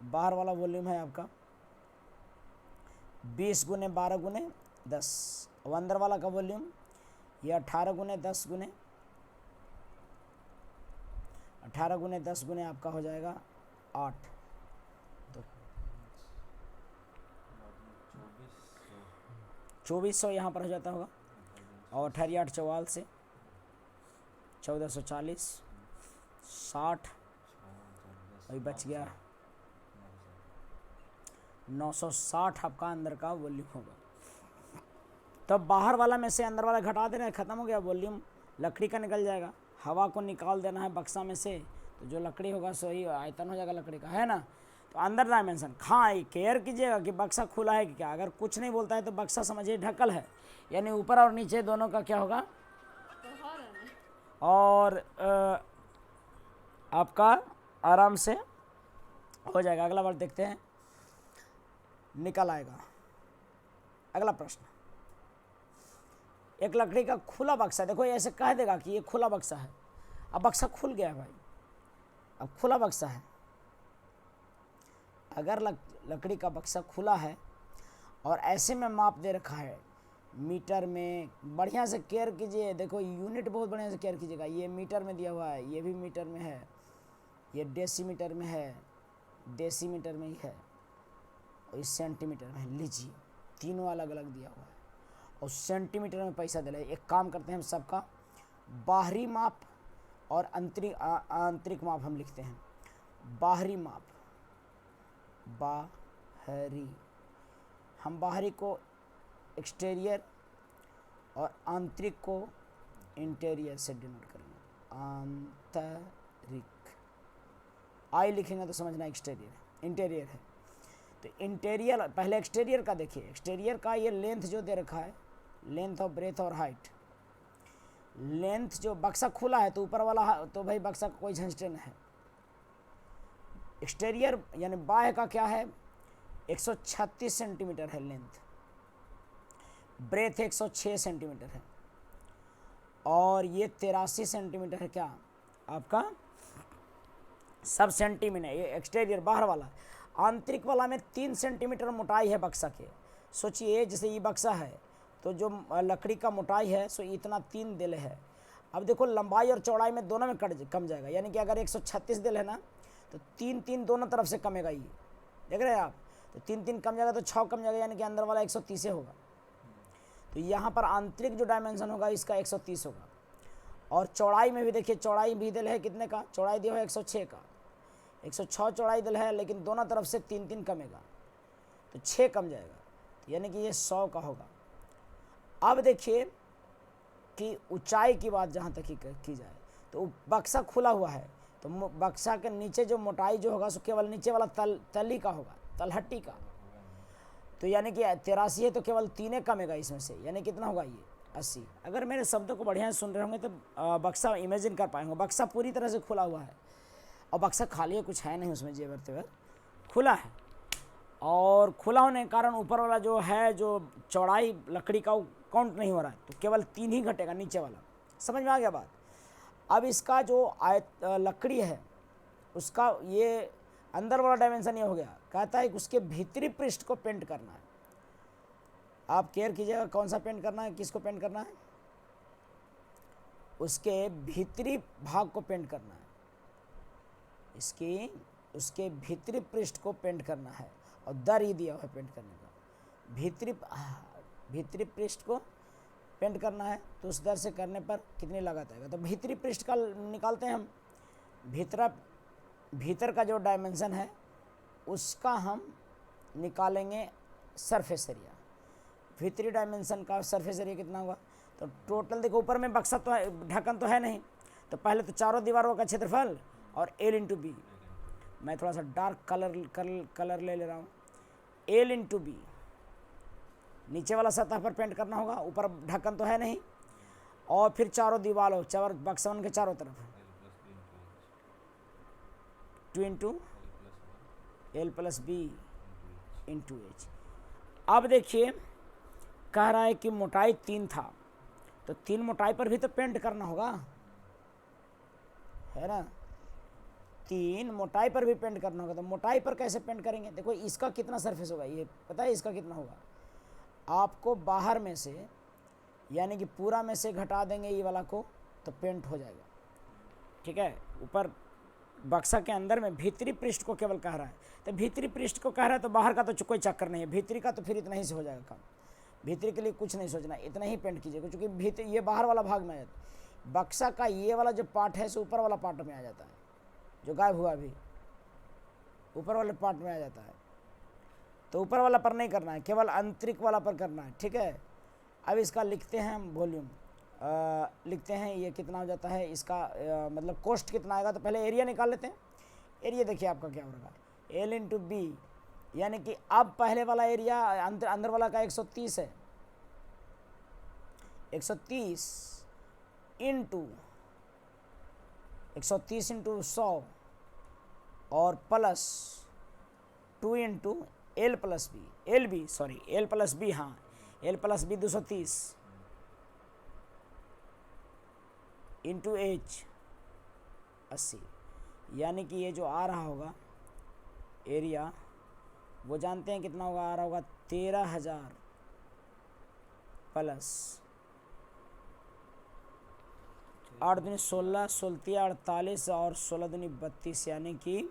बाहर वाला वॉल्यूम है आपका 20 गुने 12 गुने 10, और अंदर वाला का वॉल्यूम ये 18 गुने 10 गुने 18 गुने 10 गुने आपका हो जाएगा 8, तो 2400 यहाँ पर हो जाता होगा, और 18 8 44 से 1440 60, अभी बच गया 960 आपका अंदर का वॉल्यूम होगा। तब बाहर वाला में से अंदर वाला घटा देना है, ख़त्म हो गया, वॉल्यूम लकड़ी का निकल जाएगा। हवा को निकाल देना है बक्सा में से, तो जो लकड़ी होगा सही आयतन हो जाएगा लकड़ी का, है ना। तो अंदर डायमेंशन, हाँ केयर कीजिएगा कि बक्सा खुला है कि क्या। अगर कुछ नहीं बोलता है तो बक्सा समझिए ढकल है, यानी ऊपर और नीचे दोनों का क्या होगा, और आपका आराम से हो जाएगा। अगला बार देखते हैं, निकल आएगा। अगला प्रश्न, एक लकड़ी का खुला बक्सा, देखो ऐसे कह देगा कि ये खुला बक्सा है, अब बक्सा खुल गया है भाई, अब खुला बक्सा है। अगर लकड़ी का बक्सा खुला है और ऐसे में माप दे रखा है मीटर में, बढ़िया से केयर कीजिए, देखो यूनिट बहुत बढ़िया से केयर कीजिएगा। ये मीटर में दिया हुआ है, ये भी मीटर में है, ये डेसीमीटर में है, डेसीमीटर में ही है, और इस सेंटीमीटर में लीजिए, तीनों अलग अलग दिया हुआ है, और सेंटीमीटर में पैसा दे रहे हैं। एक काम करते हैं, हम सबका बाहरी माप और आंतरिक माप हम लिखते हैं। बाहरी माप, बाहरी, हम बाहरी को एक्सटीरियर और आंतरिक को इंटीरियर से डिनोट करेंगे। आंतरिक, आई लिखेंगे तो समझना एक्सटीरियर, इंटीरियर है। तो इंटीरियर, पहले एक्सटीरियर का देखिए, एक्सटीरियर का ये लेंथ जो दे रखा है, लेंथ और ब्रेथ और हाइट। लेंथ जो बक्सा खुला है तो ऊपर वाला तो भाई बक्सा का कोई झंझट नहीं है, एक्सटीरियर यानी बाह्य का क्या है 136 सेंटीमीटर है लेंथ, ब्रेथ 106 सेंटीमीटर है, और ये 83 सेंटीमीटर है क्या आपका सब सेंटीमीटर, ये एक्सटीरियर बाहर वाला। आंतरिक वाला में 3 सेंटीमीटर मोटाई है बक्सा के। सोचिए जैसे ये बक्सा है तो जो लकड़ी का मोटाई है सो इतना 3 दिल है। अब देखो लंबाई और चौड़ाई में दोनों में कम जाएगा, यानी कि अगर 136 दिल है ना तो 3 दोनों तरफ से कमेगा, ये देख रहे हैं आप, तो 3 कम जाएगा तो 6 कम जाएगा, यानी कि अंदर वाला 130 होगा। तो यहाँ पर आंतरिक जो डायमेंशन होगा इसका 130 होगा। और चौड़ाई में भी देखिए, चौड़ाई भी दिल है कितने का, चौड़ाई दिया है 106 का, 106 चौड़ाई दिल है, लेकिन दोनों तरफ से 3 कमेगा तो 6 कम जाएगा, यानी कि ये 100 का होगा। अब देखिए कि ऊंचाई की बात जहाँ तक की जाए तो बक्सा खुला हुआ है तो बक्सा के नीचे जो मोटाई जो होगा सो केवल नीचे वाला तली का होगा, तलहट्टी का। तो यानी कि 83 है तो केवल 3 कमेगा इसमें से, यानी कितना होगा ये 80। अगर मेरे शब्दों को बढ़िया सुन रहे होंगे तो बक्सा इमेजिन कर पाएंगे। बक्सा पूरी तरह से खुला हुआ है और बक्सा खाली है, कुछ है नहीं उसमें, जेवर तेवर खुला है। और खुला होने के कारण ऊपर वाला जो है जो चौड़ाई लकड़ी का काउंट नहीं हो रहा है, तो केवल 3 ही घटेगा नीचे वाला। समझ में आ गया बात। अब इसका जो लकड़ी है उसका ये अंदर वाला डायमेंशन ये हो गया, कहता है कि उसके भीतरी पृष्ठ को पेंट करना है। आप केयर कीजिएगा कौन सा पेंट करना है, किसको पेंट करना है, उसके भीतरी भाग को पेंट करना है, उसके भीतरी पृष्ठ को पेंट करना है, और दर ही दिया हुआ है पेंट करने का। भीतरी पृष्ठ को पेंट करना है तो उस दर से करने पर कितनी लागत आएगा। तो भीतरी पृष्ठ का निकालते हैं हम, भीतर का जो डायमेंशन है उसका हम निकालेंगे सरफेस एरिया। भीतरी डायमेंशन का सरफेस एरिया कितना होगा, तो टोटल देखो ऊपर में बक्सा तो है, ढक्कन तो है नहीं, तो पहले तो चारों दीवारों का क्षेत्रफल और L/B। मैं थोड़ा सा डार्क कलर ले रहा हूँ। L/B नीचे वाला सतह पर पेंट करना होगा, ऊपर ढक्कन तो है नहीं, और फिर चारों दीवारों बक्सन के चारों तरफ 2 L+B/H। अब देखिए कह रहा है कि मोटाई 3 था, तो 3 मोटाई पर भी तो पेंट करना होगा, है ना, 3 मोटाई पर भी पेंट करना होगा। तो मोटाई पर कैसे पेंट करेंगे, देखो इसका कितना सरफेस होगा, ये पता है इसका कितना होगा। आपको बाहर में से यानी कि पूरा में से घटा देंगे ये वाला को तो पेंट हो जाएगा, ठीक है। ऊपर बक्सा के अंदर में भीतरी पृष्ठ को केवल कह रहा है, तो भीतरी पृष्ठ को कह रहा है तो बाहर का तो कोई चक्कर नहीं है, भीतरी का तो फिर इतना ही से हो जाएगा काम। भीतरी के लिए कुछ नहीं सोचना, इतना ही पेंट कीजिएगा, क्योंकि भीतर ये बाहर वाला भाग में आ जाता है। बक्सा का ये वाला जो पार्ट है सो ऊपर वाला पार्ट में आ जाता है, जो गायब हुआ अभी ऊपर वाले पार्ट में आ जाता है। तो ऊपर वाला पर नहीं करना है, केवल आंतरिक वाला पर करना है, ठीक है। अब इसका लिखते हैं हम वॉल्यूम, लिखते हैं ये कितना हो जाता है इसका, मतलब कॉस्ट कितना आएगा। तो पहले एरिया निकाल लेते हैं। एरिया देखिए आपका क्या होगा, L/B, यानी कि अब पहले वाला एरिया अंदर वाला का 130 है, 130 इंटू 100 और प्लस 2 इंटू L+B, हाँ L+B 230 इंटू H 80, यानी कि ये जो आ रहा होगा एरिया वो जानते हैं कितना होगा, आ रहा होगा 13,000 प्लस 8 दूनी 16, 16 48 और 16 दूनी 32, यानी कि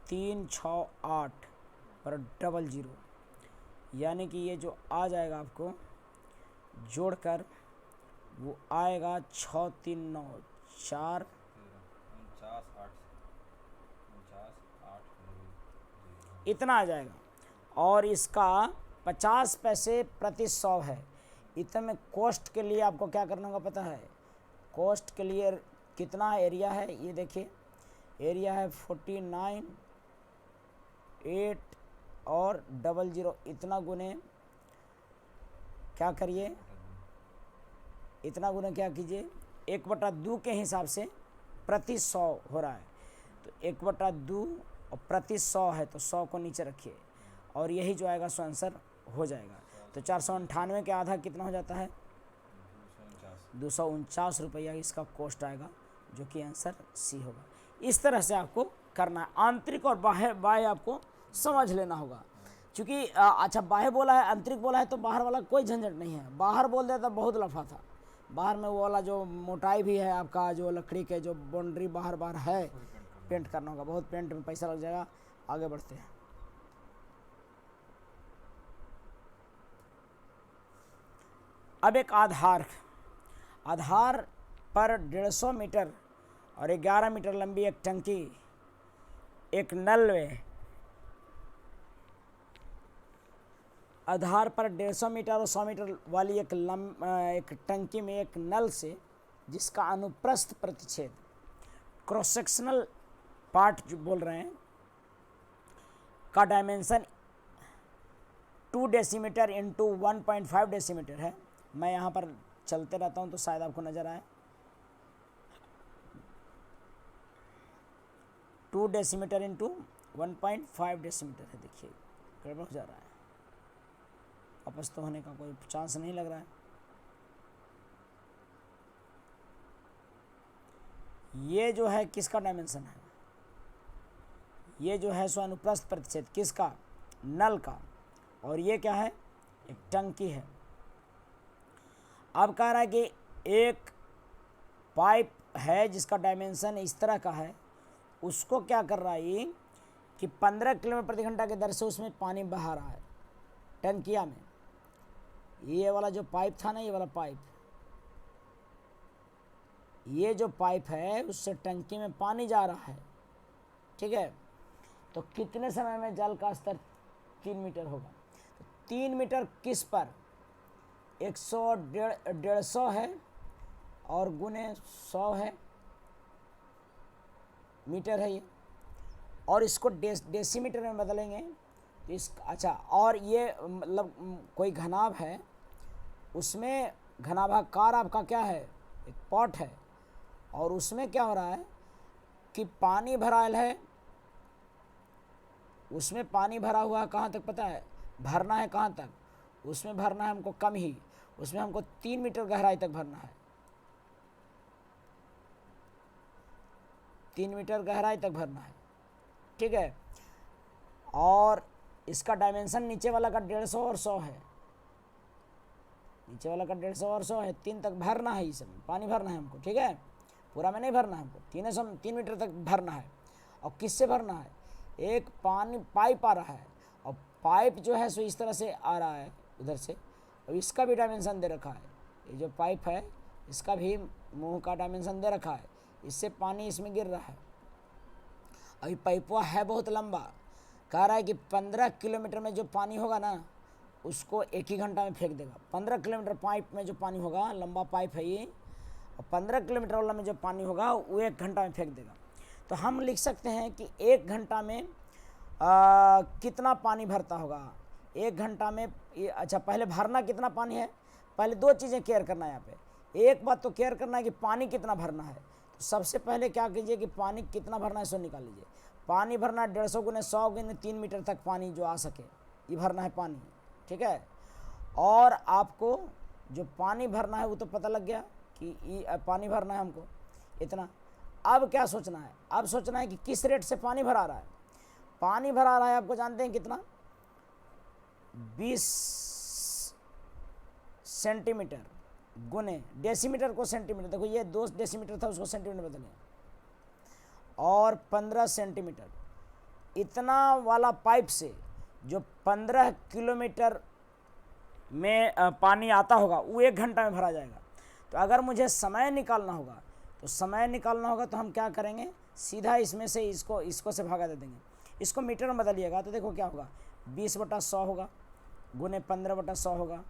368 पर 00, यानी कि ये जो आ जाएगा आपको जोड़कर वो आएगा 6394 इतना आ जाएगा। और इसका 50 पैसे प्रति 100 है। इतने में कॉस्ट के लिए आपको क्या करना होगा पता है, कॉस्ट के लिए कितना एरिया है ये देखिए, एरिया है 49,8 और 00, इतना गुने क्या करिए, इतना गुना क्या कीजिए 1/2 के हिसाब से प्रति 100 हो रहा है, तो 1/2 और प्रति 100 है तो 100 को नीचे रखिए और यही जो आएगा सो आंसर हो जाएगा। तो 498 के आधा कितना हो जाता है? 249 रुपया इसका कॉस्ट आएगा, जो कि आंसर सी होगा। इस तरह से आपको करना है। आंतरिक और बाह्य आपको समझ लेना होगा, क्योंकि अच्छा बाह्य बोला है, आंतरिक बोला है तो बाहर वाला कोई झंझट नहीं है। बाहर बोल देता बहुत लफा था। बाहर में वो वाला जो मोटाई भी है आपका, जो लकड़ी के जो बाउंड्री बाहर बाहर है, पेंट करना होगा। बहुत पेंट में पैसा लग जाएगा। आगे बढ़ते हैं। अब एक आधार पर 150 मीटर और 11 मीटर लंबी एक टंकी, एक नल में आधार पर 150 मीटर और 100 मीटर वाली एक टंकी में एक नल से, जिसका अनुप्रस्थ प्रतिच्छेद क्रॉस सेक्शनल पार्ट जो बोल रहे हैं का डायमेंशन 2 डेसीमीटर इंटू 1.5 डेसीमीटर है। मैं यहाँ पर चलते रहता हूँ तो शायद आपको नज़र आए। 2 डेसीमीटर इंटू 1.5 डेसीमीटर है। देखिए गड़बड़ हो जा रहा है, वापस तो होने का कोई चांस नहीं लग रहा है। ये जो है किसका डायमेंशन है? ये जो है सो अनुप्रस्थ प्रतिच्छेद किसका? नल का। और ये क्या है? एक टंकी है। अब कह रहा है कि एक पाइप है जिसका डायमेंशन इस तरह का है, उसको क्या कर रहा है ये कि 15 किलोमीटर प्रति घंटा की दर से उसमें पानी बहा रहा है टंकिया में। ये वाला जो पाइप था ना, ये वाला पाइप, ये जो पाइप है उससे टंकी में पानी जा रहा है, ठीक है। तो कितने समय में जल का स्तर 3 मीटर होगा? तो 3 मीटर किस पर? 150 है और गुने 100 है, मीटर है ये। और इसको डेसीमीटर में बदलेंगे तो इस अच्छा, और ये मतलब कोई घनाभ है, उसमें घनाभाकार आपका क्या है? एक पॉट है, और उसमें क्या हो रहा है कि पानी भरायल है। उसमें पानी भरा हुआ कहाँ तक पता है? भरना है कहाँ तक? उसमें भरना है हमको कम ही, उसमें हमको 3 मीटर गहराई तक भरना है। 3 मीटर गहराई तक भरना है, ठीक है। और इसका डायमेंशन नीचे वाला का 150 और 100 है। नीचे वाला का 150 और 100 है। 3 तक भरना है, इसमें पानी भरना है हमको, ठीक है। पूरा में नहीं भरना है हमको, 3 मीटर तक भरना है। और किससे भरना है? एक पानी पाइप आ रहा है, और पाइप जो है सो इस तरह से आ रहा है उधर से, और इसका भी डायमेंशन दे रखा है। ये जो पाइप है इसका भी मुंह का डायमेंशन दे रखा है, इससे पानी इसमें गिर रहा है। अभी पाइपवा है बहुत लंबा, कह रहा है कि 15 किलोमीटर में जो पानी होगा ना, उसको 1 ही घंटा में फेंक देगा। 15 किलोमीटर पाइप में जो पानी होगा, लंबा पाइप है ये, और 15 किलोमीटर वाला में जो पानी होगा वो 1 घंटा में फेंक देगा। तो हम लिख सकते हैं कि 1 घंटा में कितना पानी भरता होगा? 1 घंटा में अच्छा, पहले भरना कितना पानी है? पहले 2 चीज़ें केयर करना है यहाँ पे। एक बात तो केयर करना है कि पानी कितना भरना है। तो सबसे पहले क्या कीजिए कि पानी कितना भरना है सो निकाल लीजिए। पानी भरना 150 गुने 100 गुने 3 मीटर तक पानी जो आ सके, ये भरना है पानी, ठीक है। और आपको जो पानी भरना है वो तो पता लग गया कि ये पानी भरना है हमको इतना। अब क्या सोचना है? अब सोचना है कि किस रेट से पानी भरा रहा है। पानी भरा रहा है आपको जानते हैं कितना? 20 सेंटीमीटर गुने डेसीमीटर को सेंटीमीटर, देखो ये 2 डेसीमीटर था, उसको सेंटीमीटर बदले, और 15 सेंटीमीटर। इतना वाला पाइप से जो 15 किलोमीटर में पानी आता होगा वो 1 घंटा में भरा जाएगा। तो अगर मुझे समय निकालना होगा तो हम क्या करेंगे? सीधा इसमें से इसको से भागा दे देंगे। इसको मीटर में बदलिएगा तो देखो क्या होगा, 20/100 होगा गुने 15/100 होगा।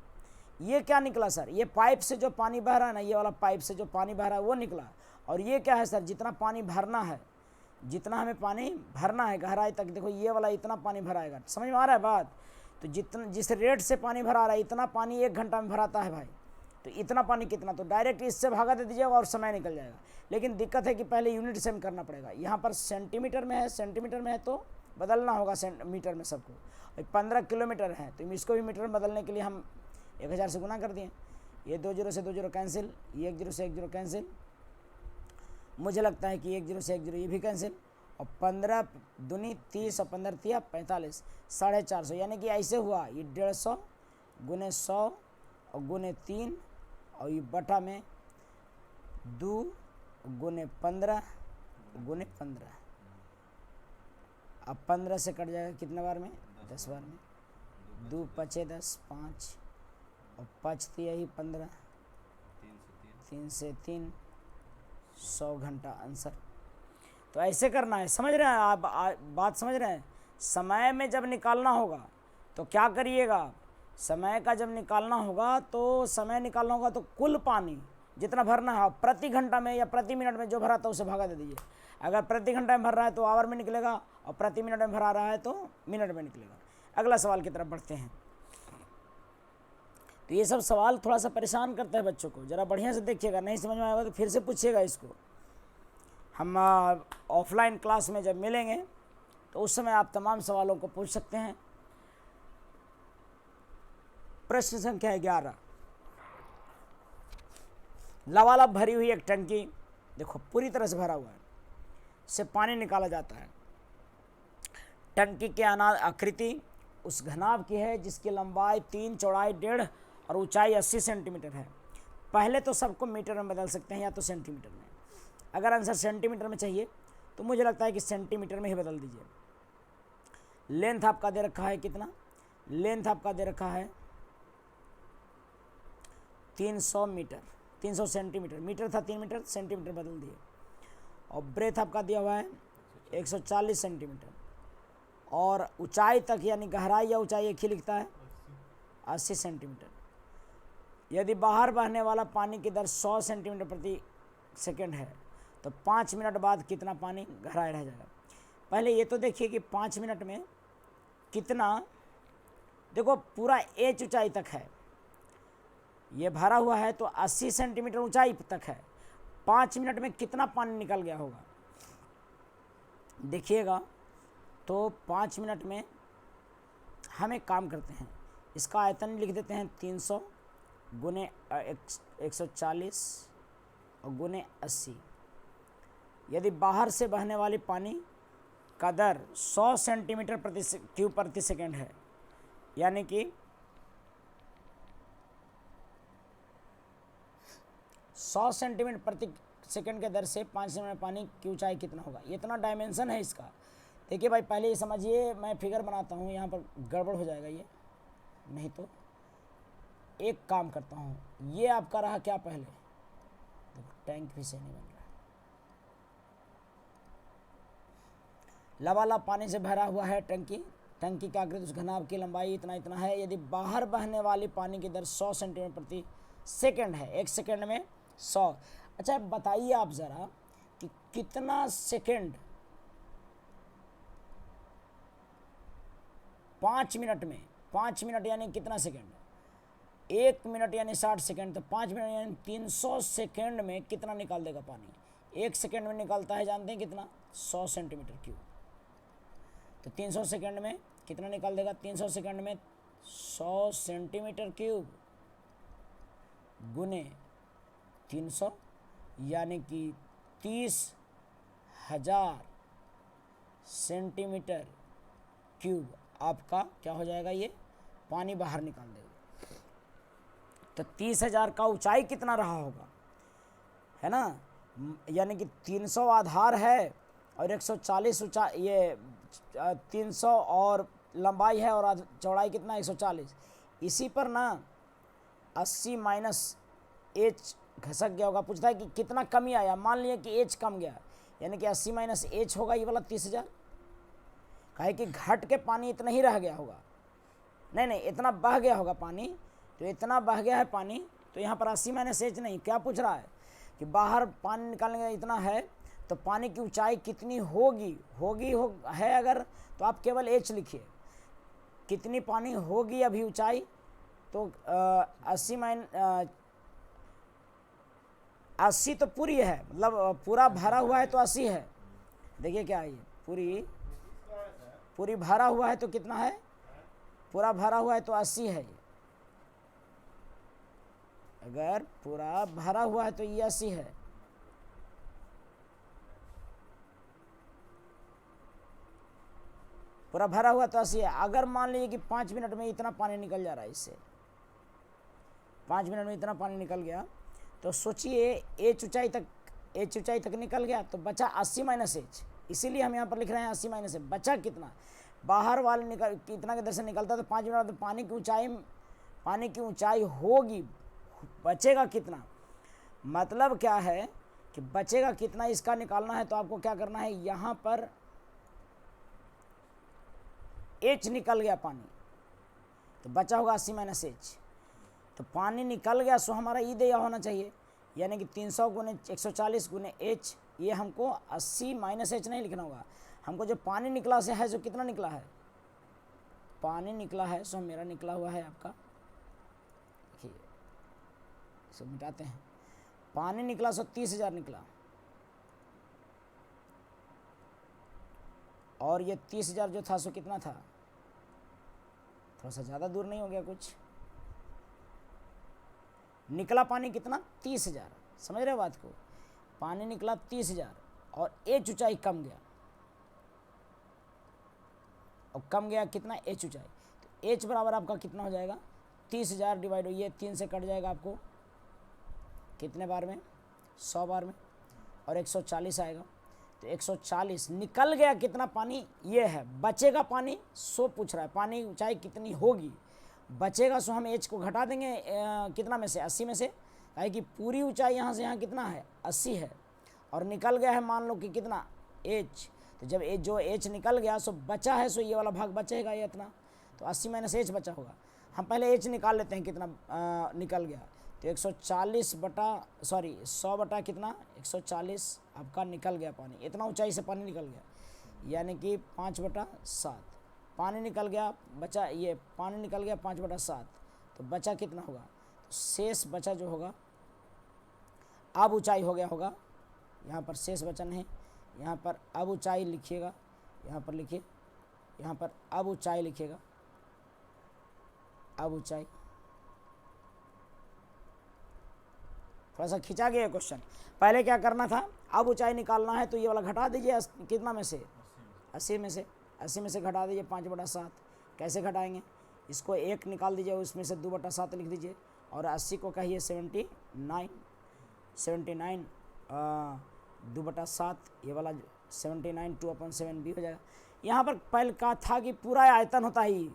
ये क्या निकला सर? ये पाइप से जो पानी बह रहा है ना, ये वाला पाइप से जो पानी बह रहा है वो निकला। और ये क्या है सर? जितना पानी भरना है, जितना हमें पानी भरना है गहराई तक, देखो ये वाला इतना पानी भराएगा। समझ में आ रहा है बात? तो जिस रेट से पानी भरा रहा है इतना पानी 1 घंटा में भराता है भाई। तो इतना पानी कितना, तो डायरेक्ट इससे भागा दे दीजिएगा और समय निकल जाएगा। लेकिन दिक्कत है कि पहले यूनिट सेम करना पड़ेगा। यहाँ पर सेंटीमीटर में है तो बदलना होगा मीटर में सबको। 15 किलोमीटर है तो इसको भी मीटर में बदलने के लिए हम 1000 से गुना कर दिए। ये 2 0 से 2 0 कैंसिल, ये 1 0 से 1 0 कैंसिल, मुझे लगता है कि 1 0 से 1 0 ये भी कैंसिल, और 15 दूनी 30 और 15 तिया 45, 450, यानी कि ऐसे हुआ ये 150 गुने 100 और गुने 3 और ये बटा में 2 गुने 15 गुने 15। अब 15 से कट जाएगा कितने बार में, 10 बार में। 2 5 10 5 और 5 तिया ही 15, 3 से 3 100 घंटा आंसर। तो ऐसे करना है, समझ रहे हैं आप बात समझ रहे हैं। समय में जब निकालना होगा तो क्या करिएगा, समय का जब निकालना होगा तो समय निकालना होगा तो कुल पानी जितना भरना है प्रति घंटा में या प्रति मिनट में जो भरा था उसे भागा दे दीजिए। अगर प्रति घंटा में भर रहा है तो आवर में निकलेगा और प्रति मिनट में भरा रहा है तो मिनट में निकलेगा। अगला सवाल की तरफ बढ़ते हैं। तो ये सब सवाल थोड़ा सा परेशान करता है बच्चों को, ज़रा बढ़िया से देखिएगा, नहीं समझ में आएगा तो फिर से पूछिएगा इसको। हम ऑफलाइन क्लास में जब मिलेंगे तो उस समय आप तमाम सवालों को पूछ सकते हैं। प्रश्न संख्या 11, लबालब भरी हुई एक टंकी, देखो पूरी तरह से भरा हुआ है, से पानी निकाला जाता है। टंकी के आकृति उस घनाभ की है जिसकी लंबाई 3, चौड़ाई 1.5 और ऊंचाई 80 सेंटीमीटर है। पहले तो सबको मीटर में बदल सकते हैं या तो सेंटीमीटर में। अगर आंसर सेंटीमीटर में चाहिए तो मुझे लगता है कि सेंटीमीटर में ही बदल दीजिए। लेंथ आपका दे रखा है कितना, लेंथ आपका दे रखा है 300 मीटर, 300 सेंटीमीटर, मीटर था 3 मीटर, सेंटीमीटर बदल दिए। और ब्रेथ आपका दिया हुआ है 140 सेंटीमीटर, और ऊंचाई तक यानी गहराई या ऊंचाई एक ही लिखता है 80 सेंटीमीटर। यदि बाहर बहने वाला पानी की दर 100 सेंटीमीटर प्रति सेकेंड है तो 5 मिनट बाद कितना पानी गहराई रह जाएगा। पहले ये तो देखिए कि 5 मिनट में कितना, देखो पूरा एच ऊंचाई तक है, ये भरा हुआ है तो 80 सेंटीमीटर ऊंचाई तक है। 5 मिनट में कितना पानी निकल गया होगा देखिएगा। तो 5 मिनट में हम एक काम करते हैं, इसका आयतन लिख देते हैं 300 गुने 140 और गुने 80। यदि बाहर से बहने वाली पानी का दर 100 सेंटीमीटर क्यूब प्रति सेकेंड है, यानी कि 100 सेंटीमीटर प्रति सेकेंड के दर से 5 मिनट में पानी की ऊंचाई कितना होगा, ये इतना डायमेंशन है इसका। देखिए भाई पहले ये समझिए, मैं फिगर बनाता हूँ, यहाँ पर गड़बड़ हो जाएगा ये, नहीं तो एक काम करता हूँ, ये आपका रहा क्या पहले, देखो टैंक भी सही नहीं बन रहा है। लबालब पानी से भरा हुआ है टंकी, टंकी की आकृति उस घनाभ की लंबाई इतना इतना है। यदि बाहर बहने वाली पानी की दर 100 सेंटीमीटर प्रति सेकेंड है, एक सेकेंड में 100। अच्छा बताइए आप ज़रा कि कितना सेकेंड 5 मिनट में, 5 मिनट यानी कितना सेकेंड, 1 मिनट यानी 60 सेकेंड, तो 5 मिनट यानी 300 सेकेंड में कितना निकाल देगा पानी। 1 सेकेंड में निकालता है जानते हैं कितना, 100 सेंटीमीटर क्यूब। तो 300 सेकेंड में कितना निकाल देगा, 300 सेकेंड में 100 सेंटीमीटर क्यूब गुने 300 यानी कि 30,000 सेंटीमीटर क्यूब आपका क्या हो जाएगा, ये पानी बाहर निकाल देगा। तो 30,000 का ऊंचाई कितना रहा होगा, है ना, यानी कि 300 आधार है और 140 ऊंचाई, ये 300 और लंबाई है और चौड़ाई कितना 140। इसी पर ना 80 माइनस एच घसक गया होगा। पूछता है कि कितना कमी आया, मान लिया कि एच कम गया, यानी कि 80 माइनस एच होगा ये वाला 30,000। कहे कि घट के पानी इतना ही रह गया होगा, नहीं इतना बह गया होगा पानी, तो इतना बह गया है पानी, तो यहाँ पर 80 माइनस एच नहीं, क्या पूछ रहा है कि बाहर पानी निकालने का इतना है तो पानी की ऊंचाई कितनी होगी, है अगर तो आप केवल एच लिखिए, कितनी पानी होगी अभी ऊंचाई, तो 80 80 तो पूरी है, मतलब पूरा भरा हुआ है तो 80 है। देखिए क्या है ये, पूरी भरा हुआ है तो कितना है, पूरा भरा हुआ है तो 80 है ये। अगर पूरा भरा हुआ है तो ये 80 है। पूरा भरा हुआ तो 80 है। अगर मान लीजिए कि 5 मिनट में इतना पानी निकल जा रहा है, इससे 5 मिनट में इतना पानी निकल गया, तो सोचिए एच ऊंचाई तक निकल गया, तो बचा 80 माइनस एच। इसीलिए हम यहाँ पर लिख रहे हैं 80 माइनस एच। बचा कितना, बाहर वाले निकल कितना के दर से निकलता है, तो 5 मिनट में पानी की ऊंचाई होगी, बचेगा कितना, मतलब क्या है कि बचेगा कितना इसका निकालना है। तो आपको क्या करना है, यहाँ पर एच निकल गया पानी, तो बचा होगा 80 माइनस एच। तो पानी निकल गया, सो हमारा ई दिया होना चाहिए, यानी कि 300 गुने 140 गुने एच। ये हमको 80 माइनस एच नहीं लिखना होगा, हमको जो पानी निकला से है, सो कितना निकला है, पानी निकला है, सो मेरा निकला हुआ है आपका, देखिए इसको मिटाते हैं, पानी निकला सो 30,000 निकला, और ये 30,000 जो था सो कितना था, थोड़ा सा ज़्यादा दूर नहीं हो गया कुछ, निकला पानी कितना 30,000। समझ रहे हो बात को, पानी निकला 30,000 और एच ऊंचाई कम गया, और कम गया कितना, एच ऊंचाई। तो एच बराबर आपका कितना हो जाएगा, 30,000 डिवाइड, ये 3 से कट जाएगा आपको कितने बार में, 100 बार में, और 140 आएगा। तो 140 निकल गया कितना पानी, ये है। बचेगा पानी 100 पूछ रहा है, पानी ऊंचाई कितनी होगी, बचेगा सो हम एच को घटा देंगे कितना में से, 80 में से, है कि पूरी ऊंचाई यहाँ से यहाँ कितना है, 80 है, और निकल गया है मान लो कि कितना, एच। तो जब जो एच निकल गया सो बचा है, सो ये वाला भाग बचेगा ये इतना, तो 80 माइनस एच बचा होगा। हम पहले एच निकाल लेते हैं कितना निकल गया, तो 140 बटा 100 बटा कितना, 140 आपका निकल गया पानी, इतना ऊंचाई से पानी निकल गया, यानी कि 5/7 पानी निकल गया, बचा ये पानी निकल गया 5/7, तो बचा कितना होगा, तो शेष बचा जो होगा, अब ऊंचाई हो गया होगा, यहाँ पर शेष बचा नहीं, यहाँ पर अब ऊंचाई लिखिएगा, यहाँ पर लिखिए, यहाँ पर अब ऊंचाई लिखिएगा, अब ऊंचाई, थोड़ा सा खिंचा गया क्वेश्चन। पहले क्या करना था, अब ऊंचाई निकालना है, तो ये वाला घटा दीजिए कितना में से, 80 में से, 80 में से घटा दीजिए 5/7। कैसे घटाएंगे, इसको 1 निकाल दीजिए, उसमें से 2/7 लिख दीजिए, और 80 को कहिए 79, 2/7, ये वाला 79 2/7 भी हो जाएगा। यहाँ पर पहले कहा था कि पूरा आयतन होता ही,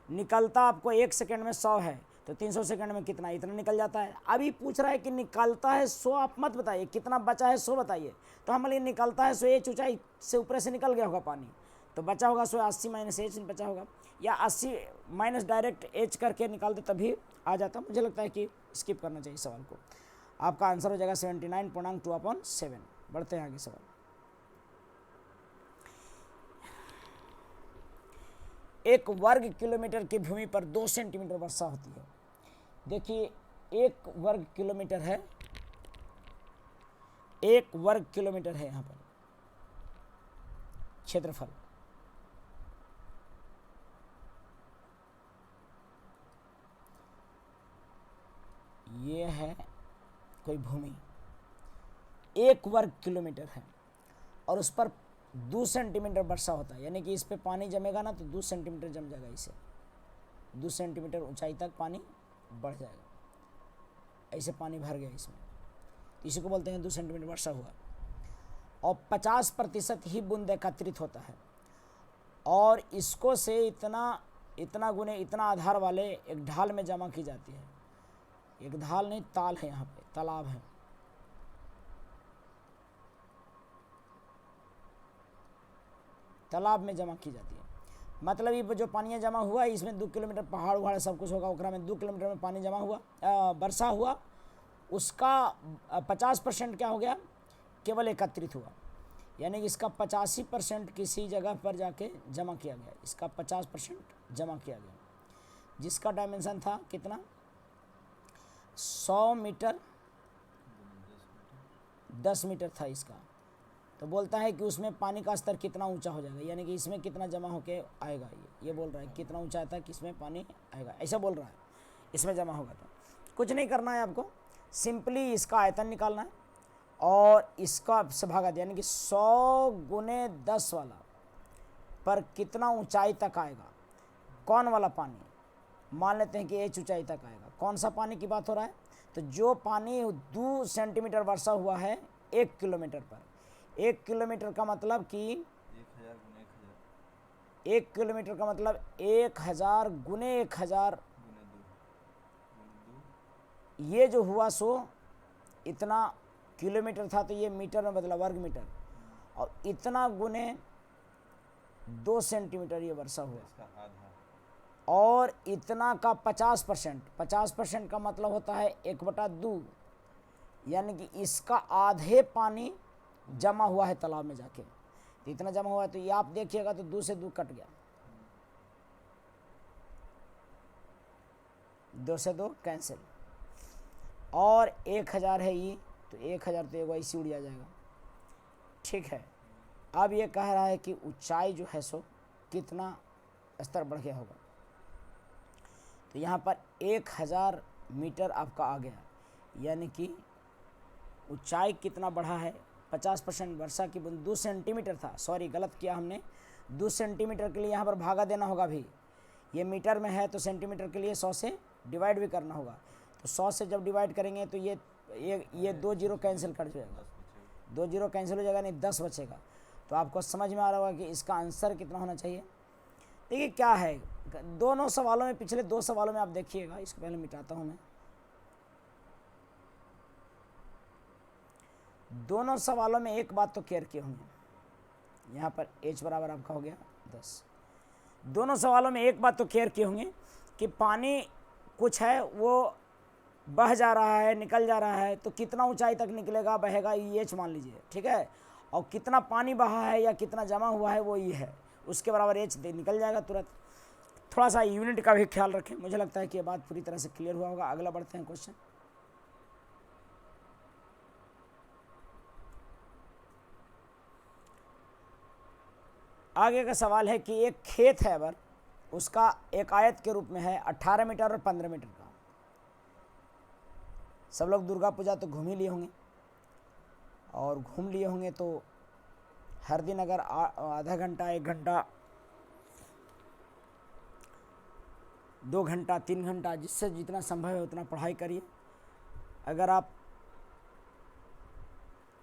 निकलता आपको 1 सेकेंड में 100 है, तो 300 सेकंड में कितना, इतना निकल जाता है। अभी पूछ रहा है कि निकलता है 100, आप मत बताइए कितना बचा है, 100 बताइए। तो हम लिए निकलता है 100, एच ऊंचाई से ऊपर से निकल गया होगा पानी, तो बचा होगा 100, 80 माइनस एच बचा होगा, या 80 माइनस डायरेक्ट एच करके निकाल दे तभी आ जाता। मुझे लगता है कि स्किप करना चाहिए सवाल को। आपका आंसर हो जाएगा 79.2/7। बढ़ते हैं आगे सवाल। एक वर्ग किलोमीटर की भूमि पर 2 सेंटीमीटर वर्षा होती है। देखिए 1 वर्ग किलोमीटर है, 1 वर्ग किलोमीटर है यहाँ पर क्षेत्रफल। ये है कोई भूमि, 1 वर्ग किलोमीटर है, और उस पर 2 सेंटीमीटर वर्षा होता है, यानी कि इस पे पानी जमेगा ना, तो 2 सेंटीमीटर जम जाएगा, इसे 2 सेंटीमीटर ऊंचाई तक पानी बढ़ जाएगा, ऐसे पानी भर गया इसमें, इसी को बोलते हैं 2 सेंटीमीटर वर्षा हुआ। और 50% ही बूंद एकत्रित होता है, और इसको से इतना गुने इतना आधार वाले एक ढाल में जमा की जाती है। एक ढाल नहीं, ताल है, यहाँ पे तालाब है, तालाब में जमा की जाती है। मतलब ये जो पानी जमा हुआ है, इसमें 2 किलोमीटर पहाड़ उहाड़ सब कुछ होगा, ओकरा में 2 किलोमीटर में पानी जमा हुआ, वर्षा हुआ, उसका 50% क्या हो गया, केवल एकत्रित हुआ, यानी कि इसका 85% किसी जगह पर जाके जमा किया गया, इसका 50% जमा किया गया, जिसका डायमेंशन था कितना, 100 मीटर 10 मीटर था इसका, तो बोलता है कि उसमें पानी का स्तर कितना ऊंचा हो जाएगा, यानी कि इसमें कितना जमा होके आएगा। ये बोल रहा है कितना ऊंचा था कि इसमें पानी आएगा, ऐसा बोल रहा है, इसमें जमा होगा। तो कुछ नहीं करना है आपको, सिंपली इसका आयतन निकालना है और इसका से भागा दिया, यानी कि 100 गुने 10 वाला पर कितना ऊंचाई तक आएगा, कौन वाला पानी, मान लेते हैं कि h ऊंचाई तक आएगा। कौन सा पानी की बात हो रहा है, तो जो पानी 2 सेंटीमीटर वर्षा हुआ है 1 किलोमीटर पर, 1 किलोमीटर का मतलब कि 1 किलोमीटर का मतलब 1000 गुने 1000, ये जो हुआ सो इतना किलोमीटर था, तो ये मीटर में बदला, वर्ग मीटर, और इतना गुने 2 सेंटीमीटर ये वर्षा हुआ, और इतना का 50%, 50% का मतलब होता है 1/2, यानी कि इसका आधे पानी जमा हुआ है तालाब में जाके, तो इतना जमा हुआ है। तो ये आप देखिएगा तो 2 से 2 कट गया, 2 से 2 कैंसिल, और 1000 है ये, तो 1000 तो ऐसे उड़ जाएगा, ठीक है। अब ये कह रहा है कि ऊंचाई जो है सो कितना स्तर बढ़ गया होगा, तो यहाँ पर 1000 मीटर आपका आ गया, यानी कि ऊंचाई कितना बढ़ा है, 50% वर्षा की बूंद 2 सेंटीमीटर था, सॉरी गलत किया हमने, 2 सेंटीमीटर के लिए यहाँ पर भागा देना होगा भी, ये मीटर में है तो सेंटीमीटर के लिए 100 से डिवाइड भी करना होगा, तो 100 से जब डिवाइड करेंगे तो ये 2 जीरो कैंसिल कर जाएगा, 2 जीरो कैंसिल हो जाएगा, नहीं 10 बचेगा। तो आपको समझ में आ रहा होगा कि इसका आंसर कितना होना चाहिए। देखिए क्या है, दोनों सवालों में, पिछले 2 सवालों में आप देखिएगा, इसको पहले मिटाता हूं मैं, दोनों सवालों में एक बात तो क्लियर किए होंगे, यहाँ पर h बराबर आपका हो गया 10, दोनों सवालों में एक बात तो क्लियर किए होंगे कि पानी कुछ है वो बह जा रहा है, निकल जा रहा है, तो कितना ऊंचाई तक निकलेगा, बहेगा, ये h मान लीजिए, ठीक है, और कितना पानी बहा है या कितना जमा हुआ है वो ये है, उसके बराबर h निकल जाएगा तुरंत। थोड़ा सा यूनिट का भी ख्याल रखें, मुझे लगता है कि ये बात पूरी तरह से क्लियर हुआ होगा। अगला बढ़ते हैं क्वेश्चन। आगे का सवाल है कि एक खेत है अगर, उसका एक आयत के रूप में है 18 मीटर और 15 मीटर का। सब लोग दुर्गा पूजा तो घूम ही लिए होंगे, और घूम लिए होंगे तो हर दिन अगर आधा घंटा, 1 घंटा, 2 घंटा, 3 घंटा, जिससे जितना संभव है उतना पढ़ाई करिए। अगर आप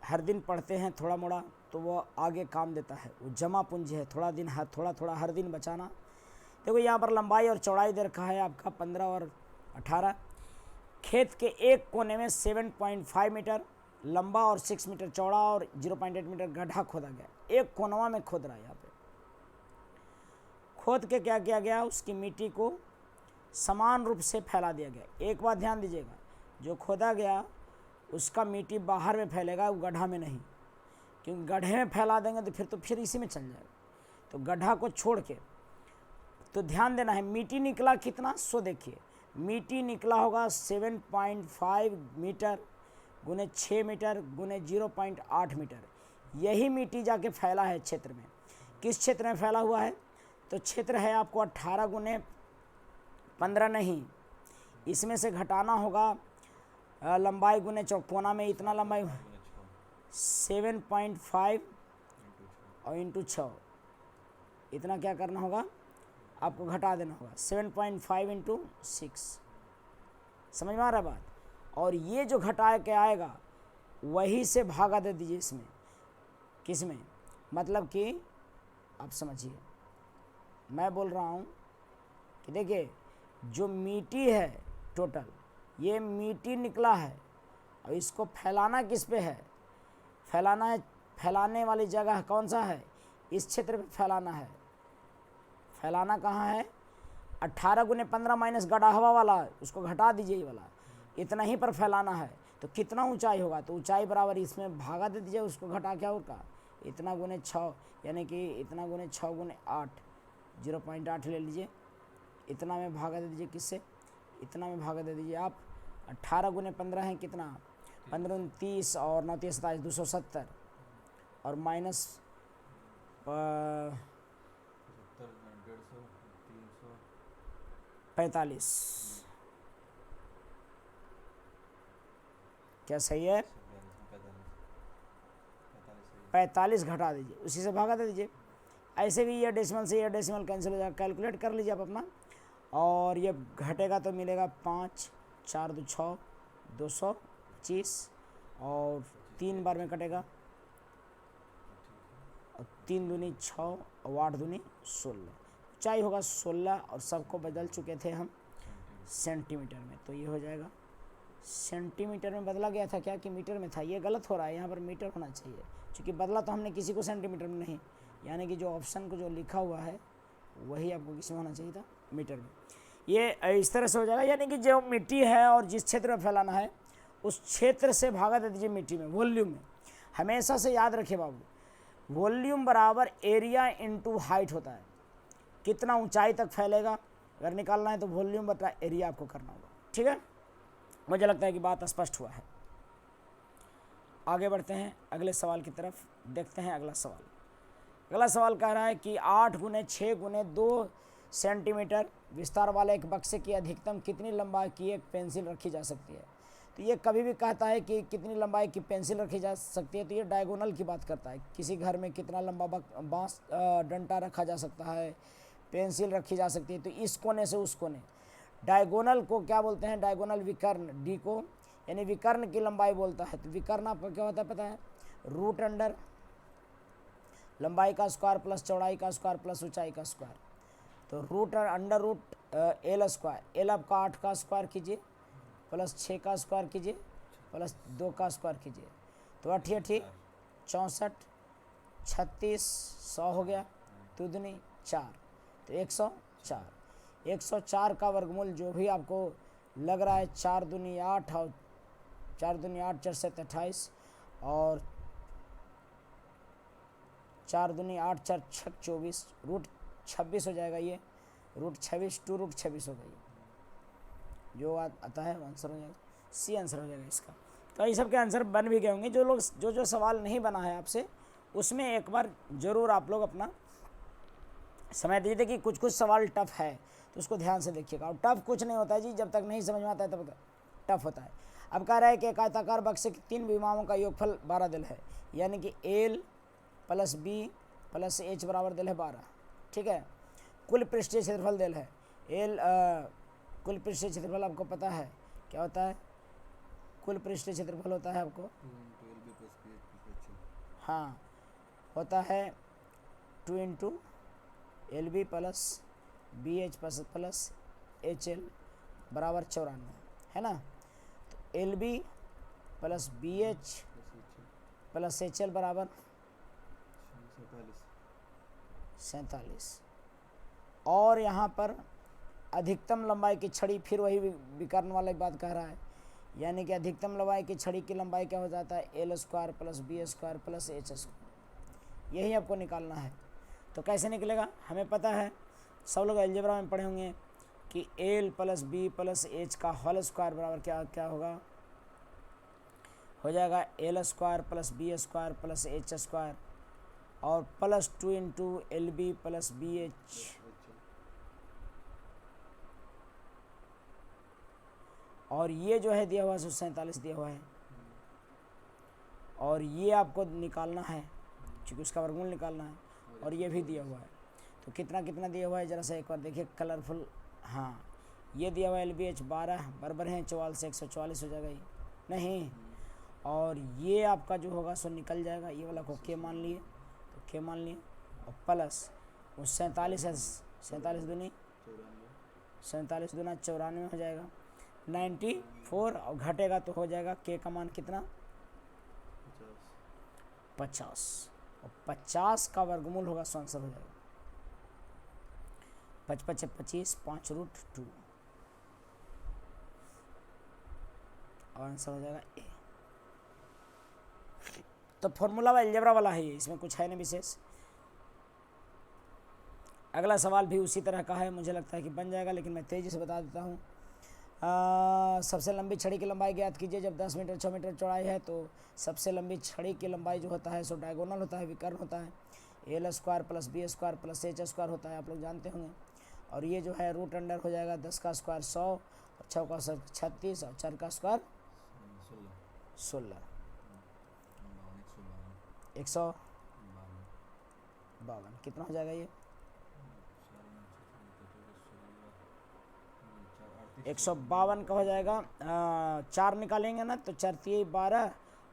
हर दिन पढ़ते हैं थोड़ा मोड़ा तो वो आगे काम देता है, वो जमा पूंजी है, थोड़ा हर दिन बचाना। देखो यहाँ पर लंबाई और चौड़ाई दे रखा है आपका 15 और 18। खेत के एक कोने में 7.5 मीटर लंबा और 6 मीटर चौड़ा और 0.8 मीटर गड्ढा खोदा गया। एक कोनवा में खोद रहा है, यहाँ पे खोद के क्या किया गया, उसकी मिट्टी को समान रूप से फैला दिया गया। एक बात ध्यान दीजिएगा, जो खोदा गया उसका मिट्टी बाहर में फैलेगा, वो गड्ढा में नहीं, क्योंकि गड्ढे में फैला देंगे तो फिर इसी में चल जाएगा। तो गड्ढा को छोड़ के तो ध्यान देना है, मिट्टी निकला कितना, सो देखिए मिट्टी निकला होगा 7.5 मीटर गुने 6 मीटर गुने 0.8 मीटर। यही मिट्टी जाके फैला है क्षेत्र में। किस क्षेत्र में फैला हुआ है, तो क्षेत्र है आपको 18 गुने 15 नहीं, इसमें से घटाना होगा लंबाई गुने चौकोना में इतना लंबाई 7.5 और इंटू 6, इतना क्या करना होगा आपको, घटा देना होगा 7.5 इंटू 6। समझ में आ रहा बात। और ये जो घटा के आएगा वही से भागा दे दीजिए इसमें, किस में, मतलब कि आप समझिए मैं बोल रहा हूँ कि देखिए जो मिट्टी है टोटल, ये मिट्टी निकला है और इसको फैलाना किस पे है, फैलाना है, फैलाने वाली जगह कौन सा है, इस क्षेत्र पे फैलाना है। फैलाना कहाँ है, 18 गुने 15 माइनस गड्ढा वाला, उसको घटा दीजिए ये वाला, इतना ही पर फैलाना है। तो कितना ऊंचाई होगा, तो ऊंचाई बराबर इसमें भागा दे दीजिए, उसको घटा क्या होगा, इतना गुने 6, यानी कि इतना गुने 6 गुने 8, 0.8 ले लीजिए, इतना में भागा दे दीजिए, किससे, इतना में भागा दे दीजिए आप। 18 गुने 15 है कितना 15 29 और 9 30 27 270 और माइनस 45। क्या सही है? 45 घटा दीजिए, उसी से भागा दे दीजिए। ऐसे भी ये डेसिमल से ये डेसिमल कैंसिल हो जाएगा, कैलकुलेट कर लीजिए आप अपना। और ये घटेगा तो मिलेगा 5 4 2 6 225 और 3 बार में कटेगा और 3 दूनी 6 और 8 दूनी 16, ऊंचाई होगा 16 और सबको बदल चुके थे हम सेंटीमीटर में, तो ये हो जाएगा सेंटीमीटर में बदला गया था क्या कि मीटर में था, ये गलत हो रहा है, यहाँ पर मीटर होना चाहिए क्योंकि बदला तो हमने किसी को सेंटीमीटर में नहीं, यानी कि जो ऑप्शन को जो लिखा हुआ है वही आपको किस में होना चाहिए था, मीटर में। ये इस तरह से हो जाएगा, यानी कि जो मिट्टी है और जिस क्षेत्र में फैलाना है उस क्षेत्र से भागा दे दीजिए मिट्टी में, वॉल्यूम में। हमेशा से याद रखिए बाबू, वॉल्यूम बराबर एरिया इंटू हाइट होता है, कितना ऊंचाई तक फैलेगा अगर निकालना है तो वॉल्यूम बटा एरिया आपको करना होगा। ठीक है, मुझे लगता है कि बात स्पष्ट हुआ है। आगे बढ़ते हैं अगले सवाल की तरफ, देखते हैं अगला सवाल। अगला सवाल कह रहा है कि 8 × 6 × 2 सेंटीमीटर विस्तार वाले एक बक्से की अधिकतम कितनी लंबाई की एक पेंसिल रखी जा सकती है। तो ये कभी भी कहता है कि कितनी लंबाई की पेंसिल रखी जा सकती है, तो ये डायगोनल की बात करता है, किसी घर में कितना लंबा बांस डंडा रखा जा सकता है, पेंसिल रखी जा सकती है, तो इस कोने से उस कोने। डायगोनल को क्या बोलते हैं? डायगोनल विकर्ण, डी को यानी विकर्ण की लंबाई बोलता है। तो विकर्ण आपका क्या होता है पता है? रूट अंडर लंबाई का स्क्वायर प्लस चौड़ाई का स्क्वायर प्लस ऊंचाई का स्क्वायर। तो root under root L square, L आपका 8 का स्क्वायर कीजिए प्लस 6 का स्क्वायर कीजिए प्लस 2 का स्क्वायर कीजिए, तो 8 64 36 100 हो गया, 2 दूनी 4, तो 104। 104 का वर्गमूल जो भी आपको लग रहा है 4 दूनी 8 और 4 दूनी 8 4 7 28 और 4 दूनी 8 4 6 24, रूट 26 हो जाएगा, ये रूट 26 2 रूट 26 हो गई, जो आता है वो आंसर हो जाएगा, सी आंसर हो जाएगा इसका। तो ये सब के आंसर बन भी गए होंगे। जो लोग जो सवाल नहीं बना है आपसे उसमें एक बार ज़रूर आप लोग अपना समय दीजिए कि कुछ कुछ सवाल टफ है तो उसको ध्यान से देखिएगा। और टफ कुछ नहीं होता है जी, जब तक नहीं समझ में आता है तब टफ होता है। अब कह रहा है कि एक आयताकार बक्से की 3 विमाओं का योगफल 12 दिल है, यानी कि L plus B plus H बराबर दिल है 12। ठीक है, कुल पृष्ठीय क्षेत्रफल दिल है एल, कुल पृष्ठीय क्षेत्रफल आपको पता है क्या होता है? कुल पृष्ठीय क्षेत्रफल होता है आपको, हाँ होता है 2 × LB plus BH plus HL बराबर 94, है ना। तो LB plus BH plus HL बराबर 47। और यहाँ पर अधिकतम लंबाई की छड़ी, फिर वही विकर्ण वाली बात कह रहा है, यानी कि अधिकतम लंबाई की छड़ी की लंबाई क्या हो जाता है? L square plus B square plus H square, यही आपको निकालना है। तो कैसे निकलेगा? हमें पता है, सब लोग अलजेब्रा में पढ़े होंगे कि L plus B plus H का होल स्क्वायर बराबर क्या क्या होगा? हो जाएगा L square plus B square plus H square और प्लस 2 × LB प्लस BH, और ये जो है दिया हुआ है 47 दिया हुआ है, और ये आपको निकालना है क्योंकि उसका वर्गमूल निकालना है, और ये भी दिया हुआ है। तो कितना कितना दिया हुआ है ज़रा सा एक बार देखिए कलरफुल। हाँ, ये दिया हुआ है LBH 12 बराबर है 44 से 144 हो जाएगा ये, नहीं, और ये आपका जो होगा सो निकल जाएगा, ये वाला को के मान लिए, तो के मान लिए, और प्लस वो 47 है, 47 दूनी 94 हो जाएगा 94, और घटेगा तो हो जाएगा के का मान कितना? 50, और 50 का वर्गमूल होगा सो आंसर हो जाएगा 55 25 5 रूट 2, और आंसर हो जाएगा ए। तो फॉर्मूला अलजेब्रा वाला है ये, इसमें कुछ है नहीं विशेष। अगला सवाल भी उसी तरह का है, मुझे लगता है कि बन जाएगा, लेकिन मैं तेज़ी से बता देता हूँ। सबसे लंबी छड़ी की लंबाई ज्ञात कीजिए। जब 10 मीटर 6 मीटर चौड़ाई है तो सबसे लंबी छड़ी की लंबाई जो होता है सो डायगोनल होता है, विकर्ण होता है। L square plus B square plus H square होता है, आप लोग जानते होंगे। और ये जो है रूट अंडर हो जाएगा 10 का स्क्वायर 100 और 6 का स्क्वायर 36 और 4 का स्क्वायर 16 152। कितना हो जाएगा ये 152 का हो जाएगा। 4 निकालेंगे ना तो 4 3 12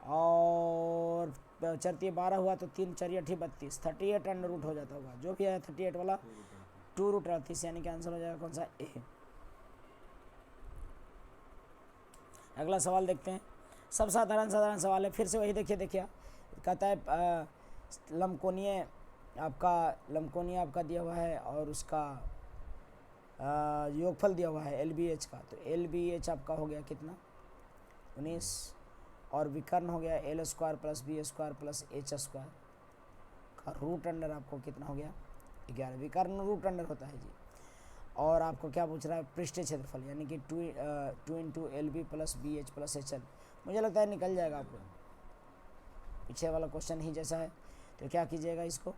और 4 3 12 हुआ तो 3 4 8 32 38 अंडर रूट हो जाता होगा, जो भी है 38 वाला 2 रूट 38, यानी कि आंसर हो जाएगा कौन सा ए। अगला सवाल देखते हैं। सब साधारण सवाल है, फिर से वही देखिए कहता है लंबकोणीय आपका दिया हुआ है और उसका योगफल दिया हुआ है LBH का। तो LBH आपका हो गया कितना 19 और विकर्ण हो गया L square plus B square plus H square का रूट अंडर आपको कितना हो गया 11। विकर्ण रूट अंडर होता है जी। और आपको क्या पूछ रहा है पृष्ठीय क्षेत्रफल, यानी कि 2 into LB plus BH plus HL। मुझे लगता है निकल जाएगा आपको, पीछे वाला क्वेश्चन ही जैसा है। तो क्या कीजिएगा इसको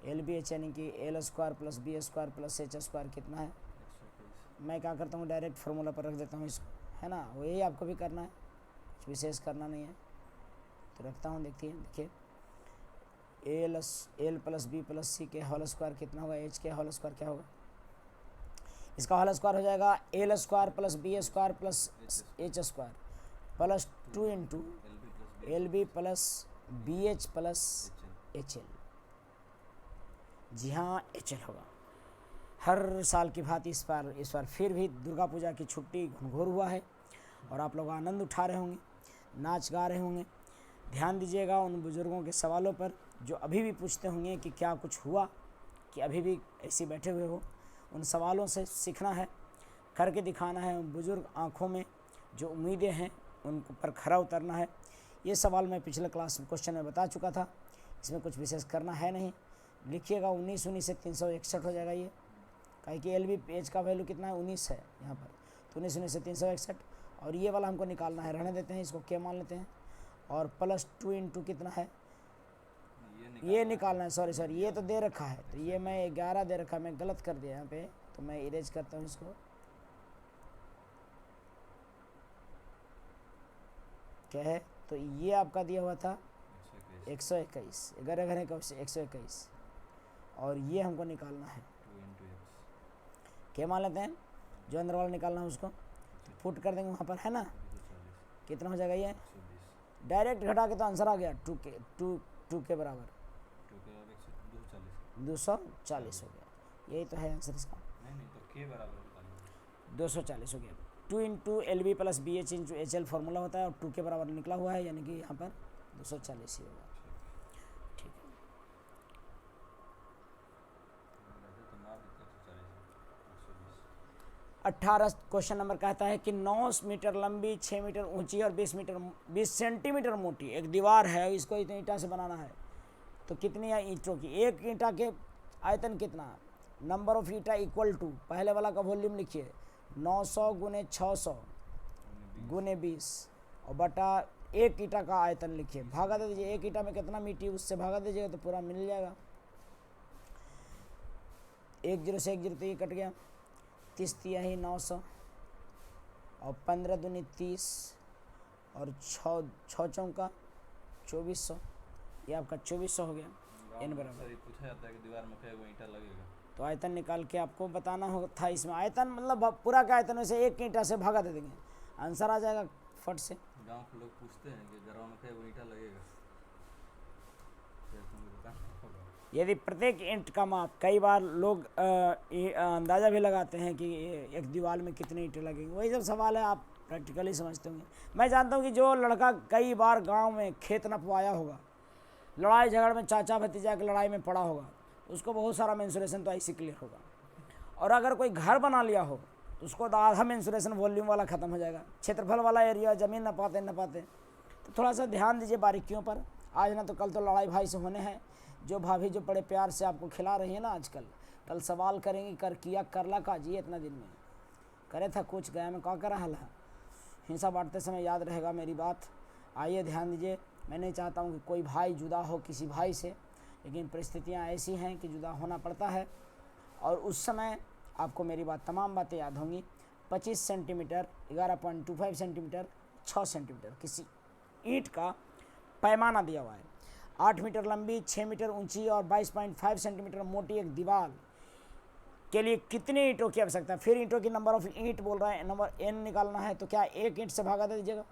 LBH यानी कि L square plus B square plus H square कितना है। मैं क्या करता हूँ डायरेक्ट फार्मूला पर रख देता हूँ इसको, है ना, वही आपको भी करना है, कुछ विशेष करना नहीं है। तो रखता हूँ, देखिए L प्लस बी प्लस सी के होल स्क्वायर कितना होगा, H के होल स्क्वायर क्या होगा, इसका होल स्क्वायर हो जाएगा L square plus B square plus H square plus 2 into LB plus BH plus HL। जी हाँ HL होगा। हर साल की भांति इस बार फिर भी दुर्गा पूजा की छुट्टी घनघोर हुआ है और आप लोग आनंद उठा रहे होंगे, नाच गा रहे होंगे। ध्यान दीजिएगा उन बुज़ुर्गों के सवालों पर जो अभी भी पूछते होंगे कि क्या कुछ हुआ, कि अभी भी ऐसे बैठे हुए हो। उन सवालों से सीखना है, करके दिखाना है। उन बुज़ुर्ग आँखों में जो उम्मीदें हैं उन पर खरा उतरना है। ये सवाल मैं पिछले क्लास में क्वेश्चन में बता चुका था, इसमें कुछ विशेष करना है नहीं। लिखिएगा 19 से 361 हो जाएगा ये, काहे कि LBH का वैल्यू कितना है 19 है यहाँ पर, तो 19 से 361। और ये वाला हमको निकालना है, रहने देते हैं इसको के मान लेते हैं। और प्लस 2 इंटू कितना है ये निकालना है, सॉरी ये तो दे रखा है, तो ये मैं 11 दे रखा है, मैं गलत कर दिया यहाँ पे, तो मैं इरेज करता हूँ इसको। क्या है, तो ये आपका दिया हुआ था 121, 11 का 121 और ये हमको निकालना है क्या मान लेते हैं, जो अंदर वाला निकालना है उसको पुट कर देंगे वहाँ पर, है ना। कितना हो जाएगा ये, डायरेक्ट घटा के तो आंसर आ गया 2 के बराबर 240 हो गया। यही तो है आंसर इसका, नहीं तो के बराबर 240 हो गया। 2 into LB plus BH into HL formula होता है और 2 के बराबर निकला हुआ है, यानी कि यहाँ पर 240 ही होगा। ठीक है, 18 क्वेश्चन नंबर कहता है कि 9 मीटर लंबी 6 मीटर ऊंची और 20 सेंटीमीटर मोटी एक दीवार है, इसको इतनी ईंटा से बनाना है। तो कितनी है ईंटों की, एक ईंटा के आयतन कितना, नंबर ऑफ ईंटा इक्वल टू, पहले वाला का वॉल्यूम लिखिए 900 गुने 600 गुने 20 और बटा एक ईंटा का आयतन लिखिए, भागा दे दीजिए। एक ईंटा में कितना मिट्टी, उससे भागा दीजिएगा तो पूरा मिल जाएगा। 1 0 से 1 0 तो ये कट गया, 30 तिया ही 900 और 15 दूनी 30 और 6 चौका 2400, ये आपका 2400 हो गया। n बराबर पूछा जाता है कि दीवार में कई ईंटा लगेगा, तो आयतन निकाल के आपको बताना हो था। इसमें आयतन मतलब पूरा का आयतन वैसे एक ईंटा से भागा दे देंगे, आंसर आ जाएगा फट से। गांव के लोग पूछते हैं कि घरों में कई ईंटा लगेगा, यदि प्रत्येक ईंट का माप, कई बार लोग अंदाज़ा भी लगाते हैं कि एक दीवार में कितने ईंटें लगेंगे, वही सब सवाल है, आप प्रैक्टिकली समझते होंगे। मैं जानता हूँ कि जो लड़का कई बार गांव में खेत नपवाया होगा, लड़ाई झगड़ में चाचा भतीजा की लड़ाई में पड़ा होगा, उसको बहुत सारा मेंसुरेशन तो ऐसे क्लियर होगा। और अगर कोई घर बना लिया हो तो उसको आधा मेंसुरेशन वॉल्यूम वाला ख़त्म हो जाएगा, क्षेत्रफल वाला एरिया, ज़मीन न पाते। तो थोड़ा सा ध्यान दीजिए बारीकियों पर, आज ना तो कल तो लड़ाई भाई से होने हैं। जो भाभी जो बड़े प्यार से आपको खिला रही है ना आजकल, कल सवाल करेंगी कर किया करला का जी इतना दिन में, करे था कुछ गया में का कर रहा है। हिंसा बांटते समय याद रहेगा मेरी बात। आइए ध्यान दीजिए, मैं नहीं चाहता हूँ कि कोई भाई जुदा हो किसी भाई से, लेकिन परिस्थितियाँ ऐसी हैं कि जुदा होना पड़ता है, और उस समय आपको मेरी बात तमाम बातें याद होंगी। 25 सेंटीमीटर, 11.25 सेंटीमीटर, 6 सेंटीमीटर किसी ईंट का पैमाना दिया हुआ है। 8 मीटर लंबी, 6 मीटर ऊंची और 22.5 सेंटीमीटर मोटी एक दीवार के लिए कितनी ईंटों की आवश्यकता है। फिर ईंटों की नंबर ऑफ ईंट बोल रहा है, नंबर n निकालना है, तो क्या एक ईंट से भागा दे दीजिएगा।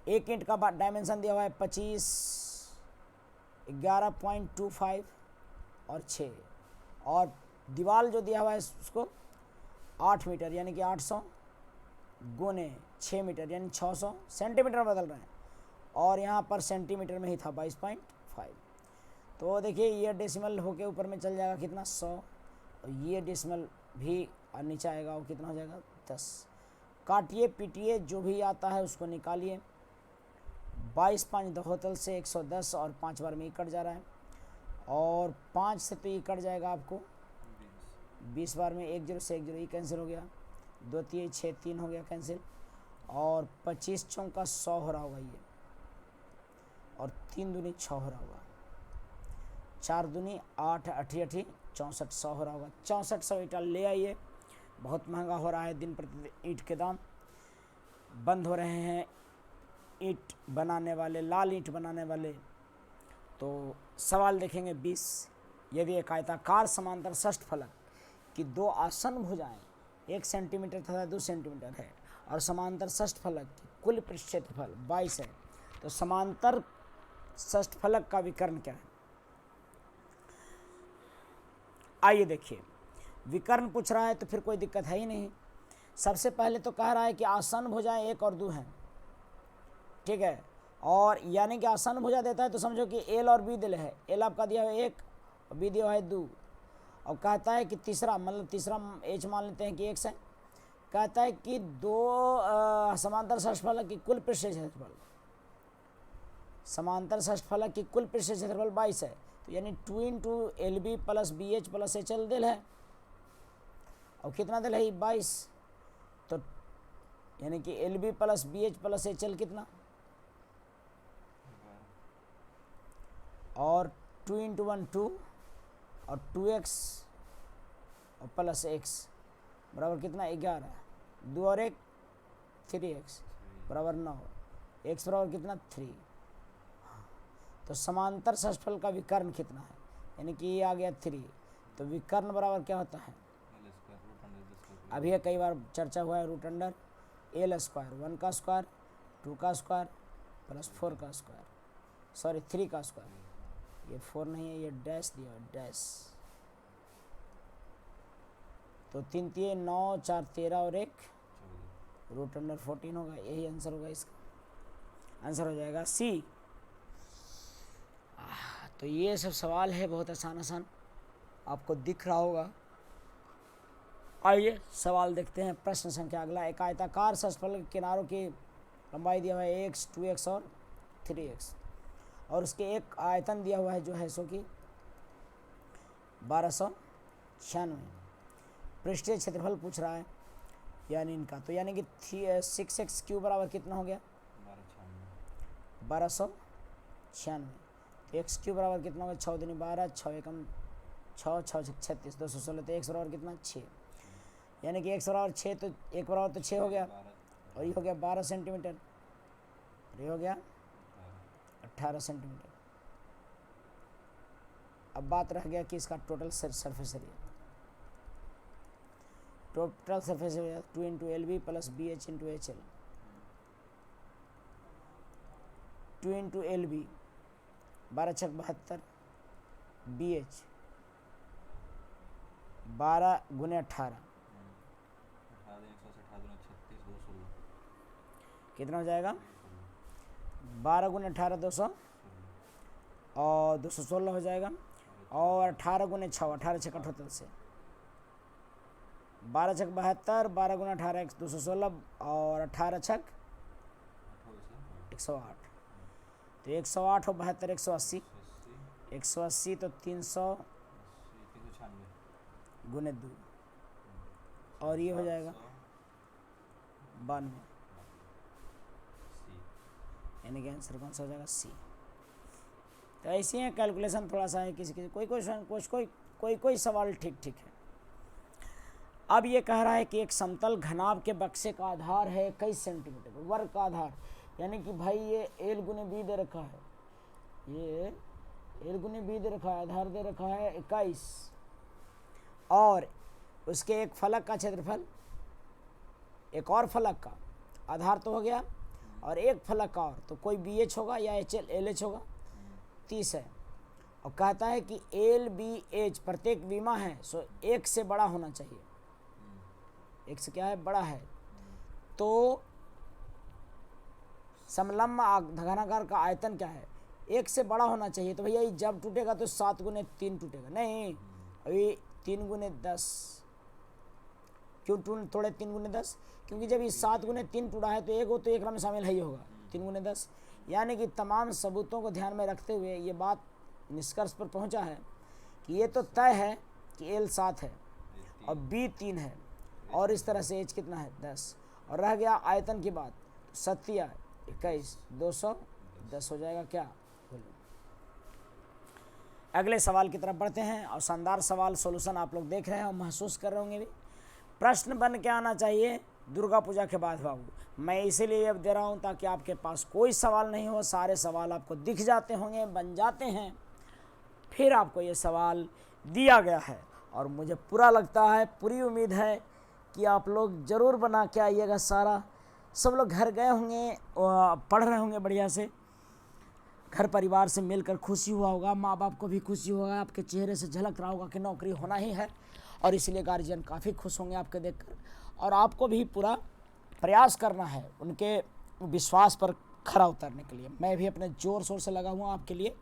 एक ईंट का डायमेंशन दिया हुआ है 25, 11.25 और 6, और दीवार जो दिया हुआ है उसको 8 मीटर यानी कि 800 गुने 6 मीटर यानी 600 सेंटीमीटर बदल रहे हैं, और यहाँ पर सेंटीमीटर में ही था 22.5। तो देखिए ये डेसिमल होके ऊपर में चल जाएगा कितना 100, और ये डेसिमल भी नीचे आएगा, वो कितना हो जाएगा 10। काटिए पीटिए जो भी आता है उसको निकालिए। 22 5 दहोतल से 110 और 5 बार में कट जा रहा है, और 5 से तो ये कट जाएगा आपको 20 बार में, 1 0 से 1 0 ये कैंसिल हो गया, 2 3 6 3 हो गया कैंसिल, और 25 चौका 100 हो रहा होगा ये, और 3 दूनी 6 हो रहा होगा, 4 दूनी 8 8 8 6400 हो रहा होगा। 6400 ईंटा ले आइए। बहुत महंगा हो रहा है दिन प्रतिदिन ईंट के दाम, बंद हो रहे हैं ईंट बनाने वाले, लाल ईंट बनाने वाले। तो सवाल देखेंगे 20, यदि एक आयताकार समांतर षष्ठ फलक की 2 आसन्न भुजाएं 1 सेंटीमीटर तथा 2 सेंटीमीटर है, और समांतर षष्ठ फलक की कुल पृष्ठ क्षेत्रफल 22 है, तो समांतर षष्ठ फलक का विकर्ण क्या है। आइए देखिए, विकर्ण पूछ रहा है तो फिर कोई दिक्कत है ही नहीं। सबसे पहले तो कह रहा है कि आसन्न भुजाएं 1 और 2 हैं, ठीक है, और यानी कि आसन्न भुजा देता है तो समझो कि एल और बी दिले है, एल आपका दिया है 1 और बी दिया है 2, और कहता है कि तीसरा, मतलब तीसरा एच मान लेते हैं कि x है, कहता है कि 2 समांतर षष्ठ फलक की कुल पृष्ठ क्षेत्रफल, समांतर षष्ठ फलक की कुल पृष्ठ क्षेत्रफल 22 है, तो यानी 2 into L B plus B H plus H L दिल है, और कितना दिल है 22, तो यानी कि L B plus B H plus H L कितना, और 2 इंटू 1 2 और 2x और प्लस x बराबर कितना 11, 2 और 1 3x बराबर 9, x बराबर कितना 3। तो समांतर षष्ठफल का विकर्ण कितना है, यानी कि ये आ गया 3, तो विकर्ण बराबर क्या होता है, अभी ये कई बार चर्चा हुआ है, रूट अंडर एल स्क्वायर, 1 का स्क्वायर 2 का स्क्वायर प्लस 4 का स्क्वायर, सॉरी 3 का स्क्वायर, ये 4 नहीं है, ये डैश दिया डैश, तो 3 3 9 4 13 और 1 रूट अंडर 14 होगा, यही आंसर होगा इसका, आंसर हो जाएगा सी। तो ये सब सवाल है बहुत आसान आसान, आपको दिख रहा होगा। आइए सवाल देखते हैं। प्रश्न संख्या अगला, एक आयताकार षष्ठफल के किनारों की लंबाई दिया हुआ है x 2x और 3x, और उसके एक आयतन दिया हुआ है जो है सो कि 1296, पृष्ठीय क्षेत्रफल पूछ रहा है यानी इनका, तो यानी कि 6x क्यूब बराबर कितना हो गया 1296, तो x क्यूब बराबर कितना होगा 6 दूनी 12, 6 एकम 6 6 36 216, तो x बराबर कितना 6, यानी कि x बराबर 6, तो 1 बराबर तो 6 हो गया, और ये हो गया 12 सेंटीमीटर, ये हो गया 18 सेंटीमीटर। अब बात रह गया कि इसका total surface area, total surface area 2 into L B plus B H into H L, 2 into L B 12 छक 72, बी एच 12 गुने 18 कितना हो जाएगा 12 गुने 18 200 और 216 हो जाएगा, और 18 गुने 6 18 छक 78 से 12 छक 72, 12 गुना 18 216 और 18 छक 108, तो 108 और 72 180, 180 तो 300 गुने 2 और ये हो जाएगा 92, यानी कि आंसर कौन सा हो जाएगा? सी। तो ऐसे ही कैलकुलेशन थोड़ा सा है, किसी कोई सवाल ठीक है। अब ये कह रहा है कि एक समतल घनाभ के बक्से का आधार है 21 सेंटीमीटर, वर्ग का आधार, यानी कि भाई ये एल गुने बी दे रखा है, ये एल गुने बी दे रखा है, आधार दे रखा है 21, और उसके एक फलक का क्षेत्रफल, एक और फलक का आधार तो हो गया, और एक फलक का और, तो कोई बी एच होगा या एच एल एल एच होगा, 30 है। और कहता है कि एल बी एच प्रत्येक विमा है, सो एक से बड़ा होना चाहिए, एक से क्या है? बड़ा है। तो समलंब घनाकार का आयतन क्या है? एक से बड़ा होना चाहिए। तो भैया जब टूटेगा तो 7 गुने 3 टूटेगा, नहीं अभी 3 गुने 10, क्यों तोड़े 3 गुने 10? क्योंकि जब ये 7 गुने 3 टूटा है तो एक हो तो एक में शामिल है ही होगा, 3 गुने 10, यानी कि तमाम सबूतों को ध्यान में रखते हुए ये बात निष्कर्ष पर पहुंचा है कि ये तो तय है कि एल 7 है और बी 3 है, और इस तरह से एच कितना है? 10, और रह गया आयतन की बात, 7 21 210 हो जाएगा क्या? अगले सवाल की तरफ बढ़ते हैं, और शानदार सवाल सॉल्यूशन आप लोग देख रहे हैं और महसूस कर रहे होंगे भी। प्रश्न बन के आना चाहिए दुर्गा पूजा के बाद बाबू, मैं इसीलिए अब दे रहा हूँ ताकि आपके पास कोई सवाल नहीं हो, सारे सवाल आपको दिख जाते होंगे, बन जाते हैं। फिर आपको ये सवाल दिया गया है, और मुझे पूरा लगता है, पूरी उम्मीद है कि आप लोग ज़रूर बना के आइएगा। सारा सब लोग घर गए होंगे, पढ़ रहे होंगे बढ़िया से, घर परिवार से मिलकर खुशी हुआ होगा, माँ बाप को भी खुशी होगा, आपके चेहरे से झलक रहा होगा कि नौकरी होना ही है, और इसलिए गार्जियन काफ़ी खुश होंगे आपके देखकर, और आपको भी पूरा प्रयास करना है उनके विश्वास पर खरा उतरने के लिए। मैं भी अपने ज़ोर शोर से लगा हुआ आपके लिए,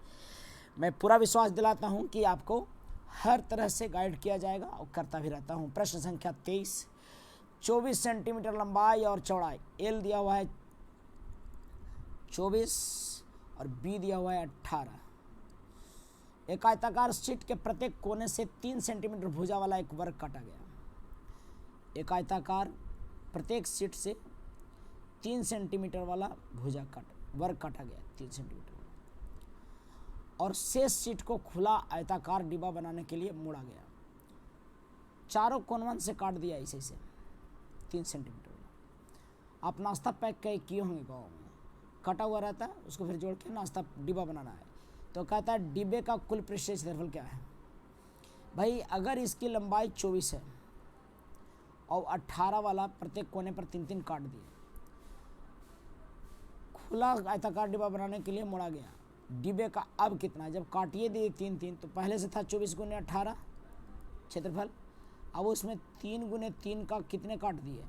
मैं पूरा विश्वास दिलाता हूँ कि आपको हर तरह से गाइड किया जाएगा, और करता भी रहता हूँ। प्रश्न संख्या 23, 24 सेंटीमीटर लंबाई और चौड़ाई, एल दिया हुआ है 24 और बी दिया हुआ है 18। एक आयताकार शीट के प्रत्येक कोने से 3 सेंटीमीटर भुजा वाला एक वर्ग काटा गया। एक आयताकार प्रत्येक शीट से 3 सेंटीमीटर वाला वर्ग काटा गया, 3 सेंटीमीटर, और शेष शीट को खुला आयताकार डिब्बा बनाने के लिए मोड़ा गया। चारों कोनवन से काट दिया इसे 3 सेंटीमीटर वाला। आप नाश्ता पैक किए होंगे गाँव में, कटा हुआ रहता है, उसको फिर जोड़ के नाश्ता डिब्बा बनाना है। तो कहता है डिब्बे का कुल पृष्ठीय क्षेत्रफल क्या है? भाई अगर इसकी लंबाई 24 है और 18 वाला प्रत्येक कोने पर 3-3 काट दिए, खुला आयताकार डिब्बा बनाने के लिए मोड़ा गया। डिब्बे का अब कितना है? जब काटिए दिए 3-3, तो पहले से था 24 गुने 18 क्षेत्रफल, अब उसमें 3 गुने 3 का कितने काट दिए?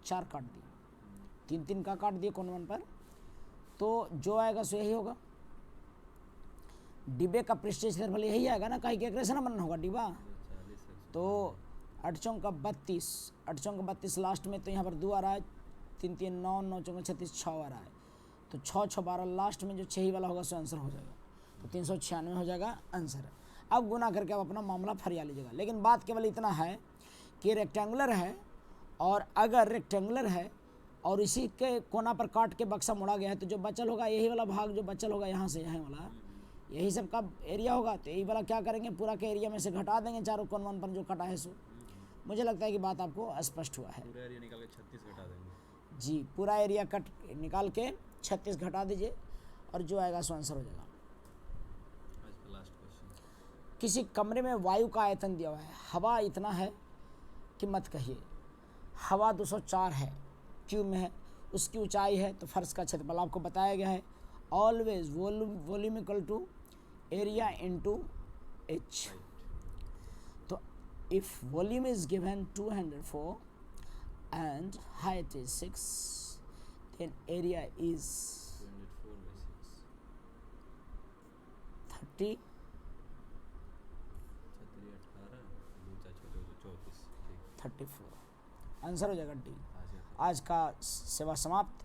4 काट दिए, 3-3 का काट दिए कोनवन पर, तो जो आएगा सो यही होगा। डिब्बे का पृष्ठीय क्षेत्रफल यही आएगा ना, कहीं के कैसे ना बनना होगा डिब्बा। तो 8 चौक का 32, 8 चौक का 32 लास्ट में, तो यहाँ पर 2 आ रहा है, 3-3 9, 9 चौक 36 6 आ रहा है, तो 6 6 12 लास्ट में जो 6 ही वाला होगा सो आंसर हो जाएगा, तो 396 हो जाएगा आंसर। अब गुना करके आप अपना मामला फरिया लीजिएगा। लेकिन बात केवल इतना है कि रेक्टेंगुलर है, और अगर रेक्टेंगुलर है और इसी के कोना पर काट के बक्सा मोड़ा गया है, तो जो बचल होगा यही वाला भाग जो बचल होगा यहाँ से यहाँ वाला, यही सब का एरिया होगा। तो यही वाला क्या करेंगे, पूरा के एरिया में से घटा देंगे चारों कोनवन पर जो कटा है सो। मुझे लगता है कि बात आपको स्पष्ट हुआ है। पूरा एरिया निकाल के 36 घटा देंगे जी, पूरा एरिया कट निकाल के 36 घटा दीजिए, और जो आएगा सो आंसर हो जाएगा। आज का लास्ट क्वेश्चन, किसी कमरे में वायु का आयतन दिया हुआ है, हवा इतना है कि मत कहिए, हवा 204 है क्यूब में है, उसकी ऊंचाई है, तो फर्श का क्षेत्रफल आपको बताया गया है। Always volume equal to area into H. तो if volume is given 204 and height is 6, then area is 30, 34। Answer हो जाएगा डी। आज का सेवा समाप्त।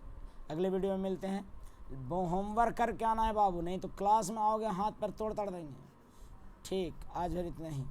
अगले वीडियो में मिलते हैं। वो होमवर्क करके आना है बाबू, नहीं तो क्लास में आओगे हाथ पर तोड़ देंगे। ठीक, आज फिर इतना ही।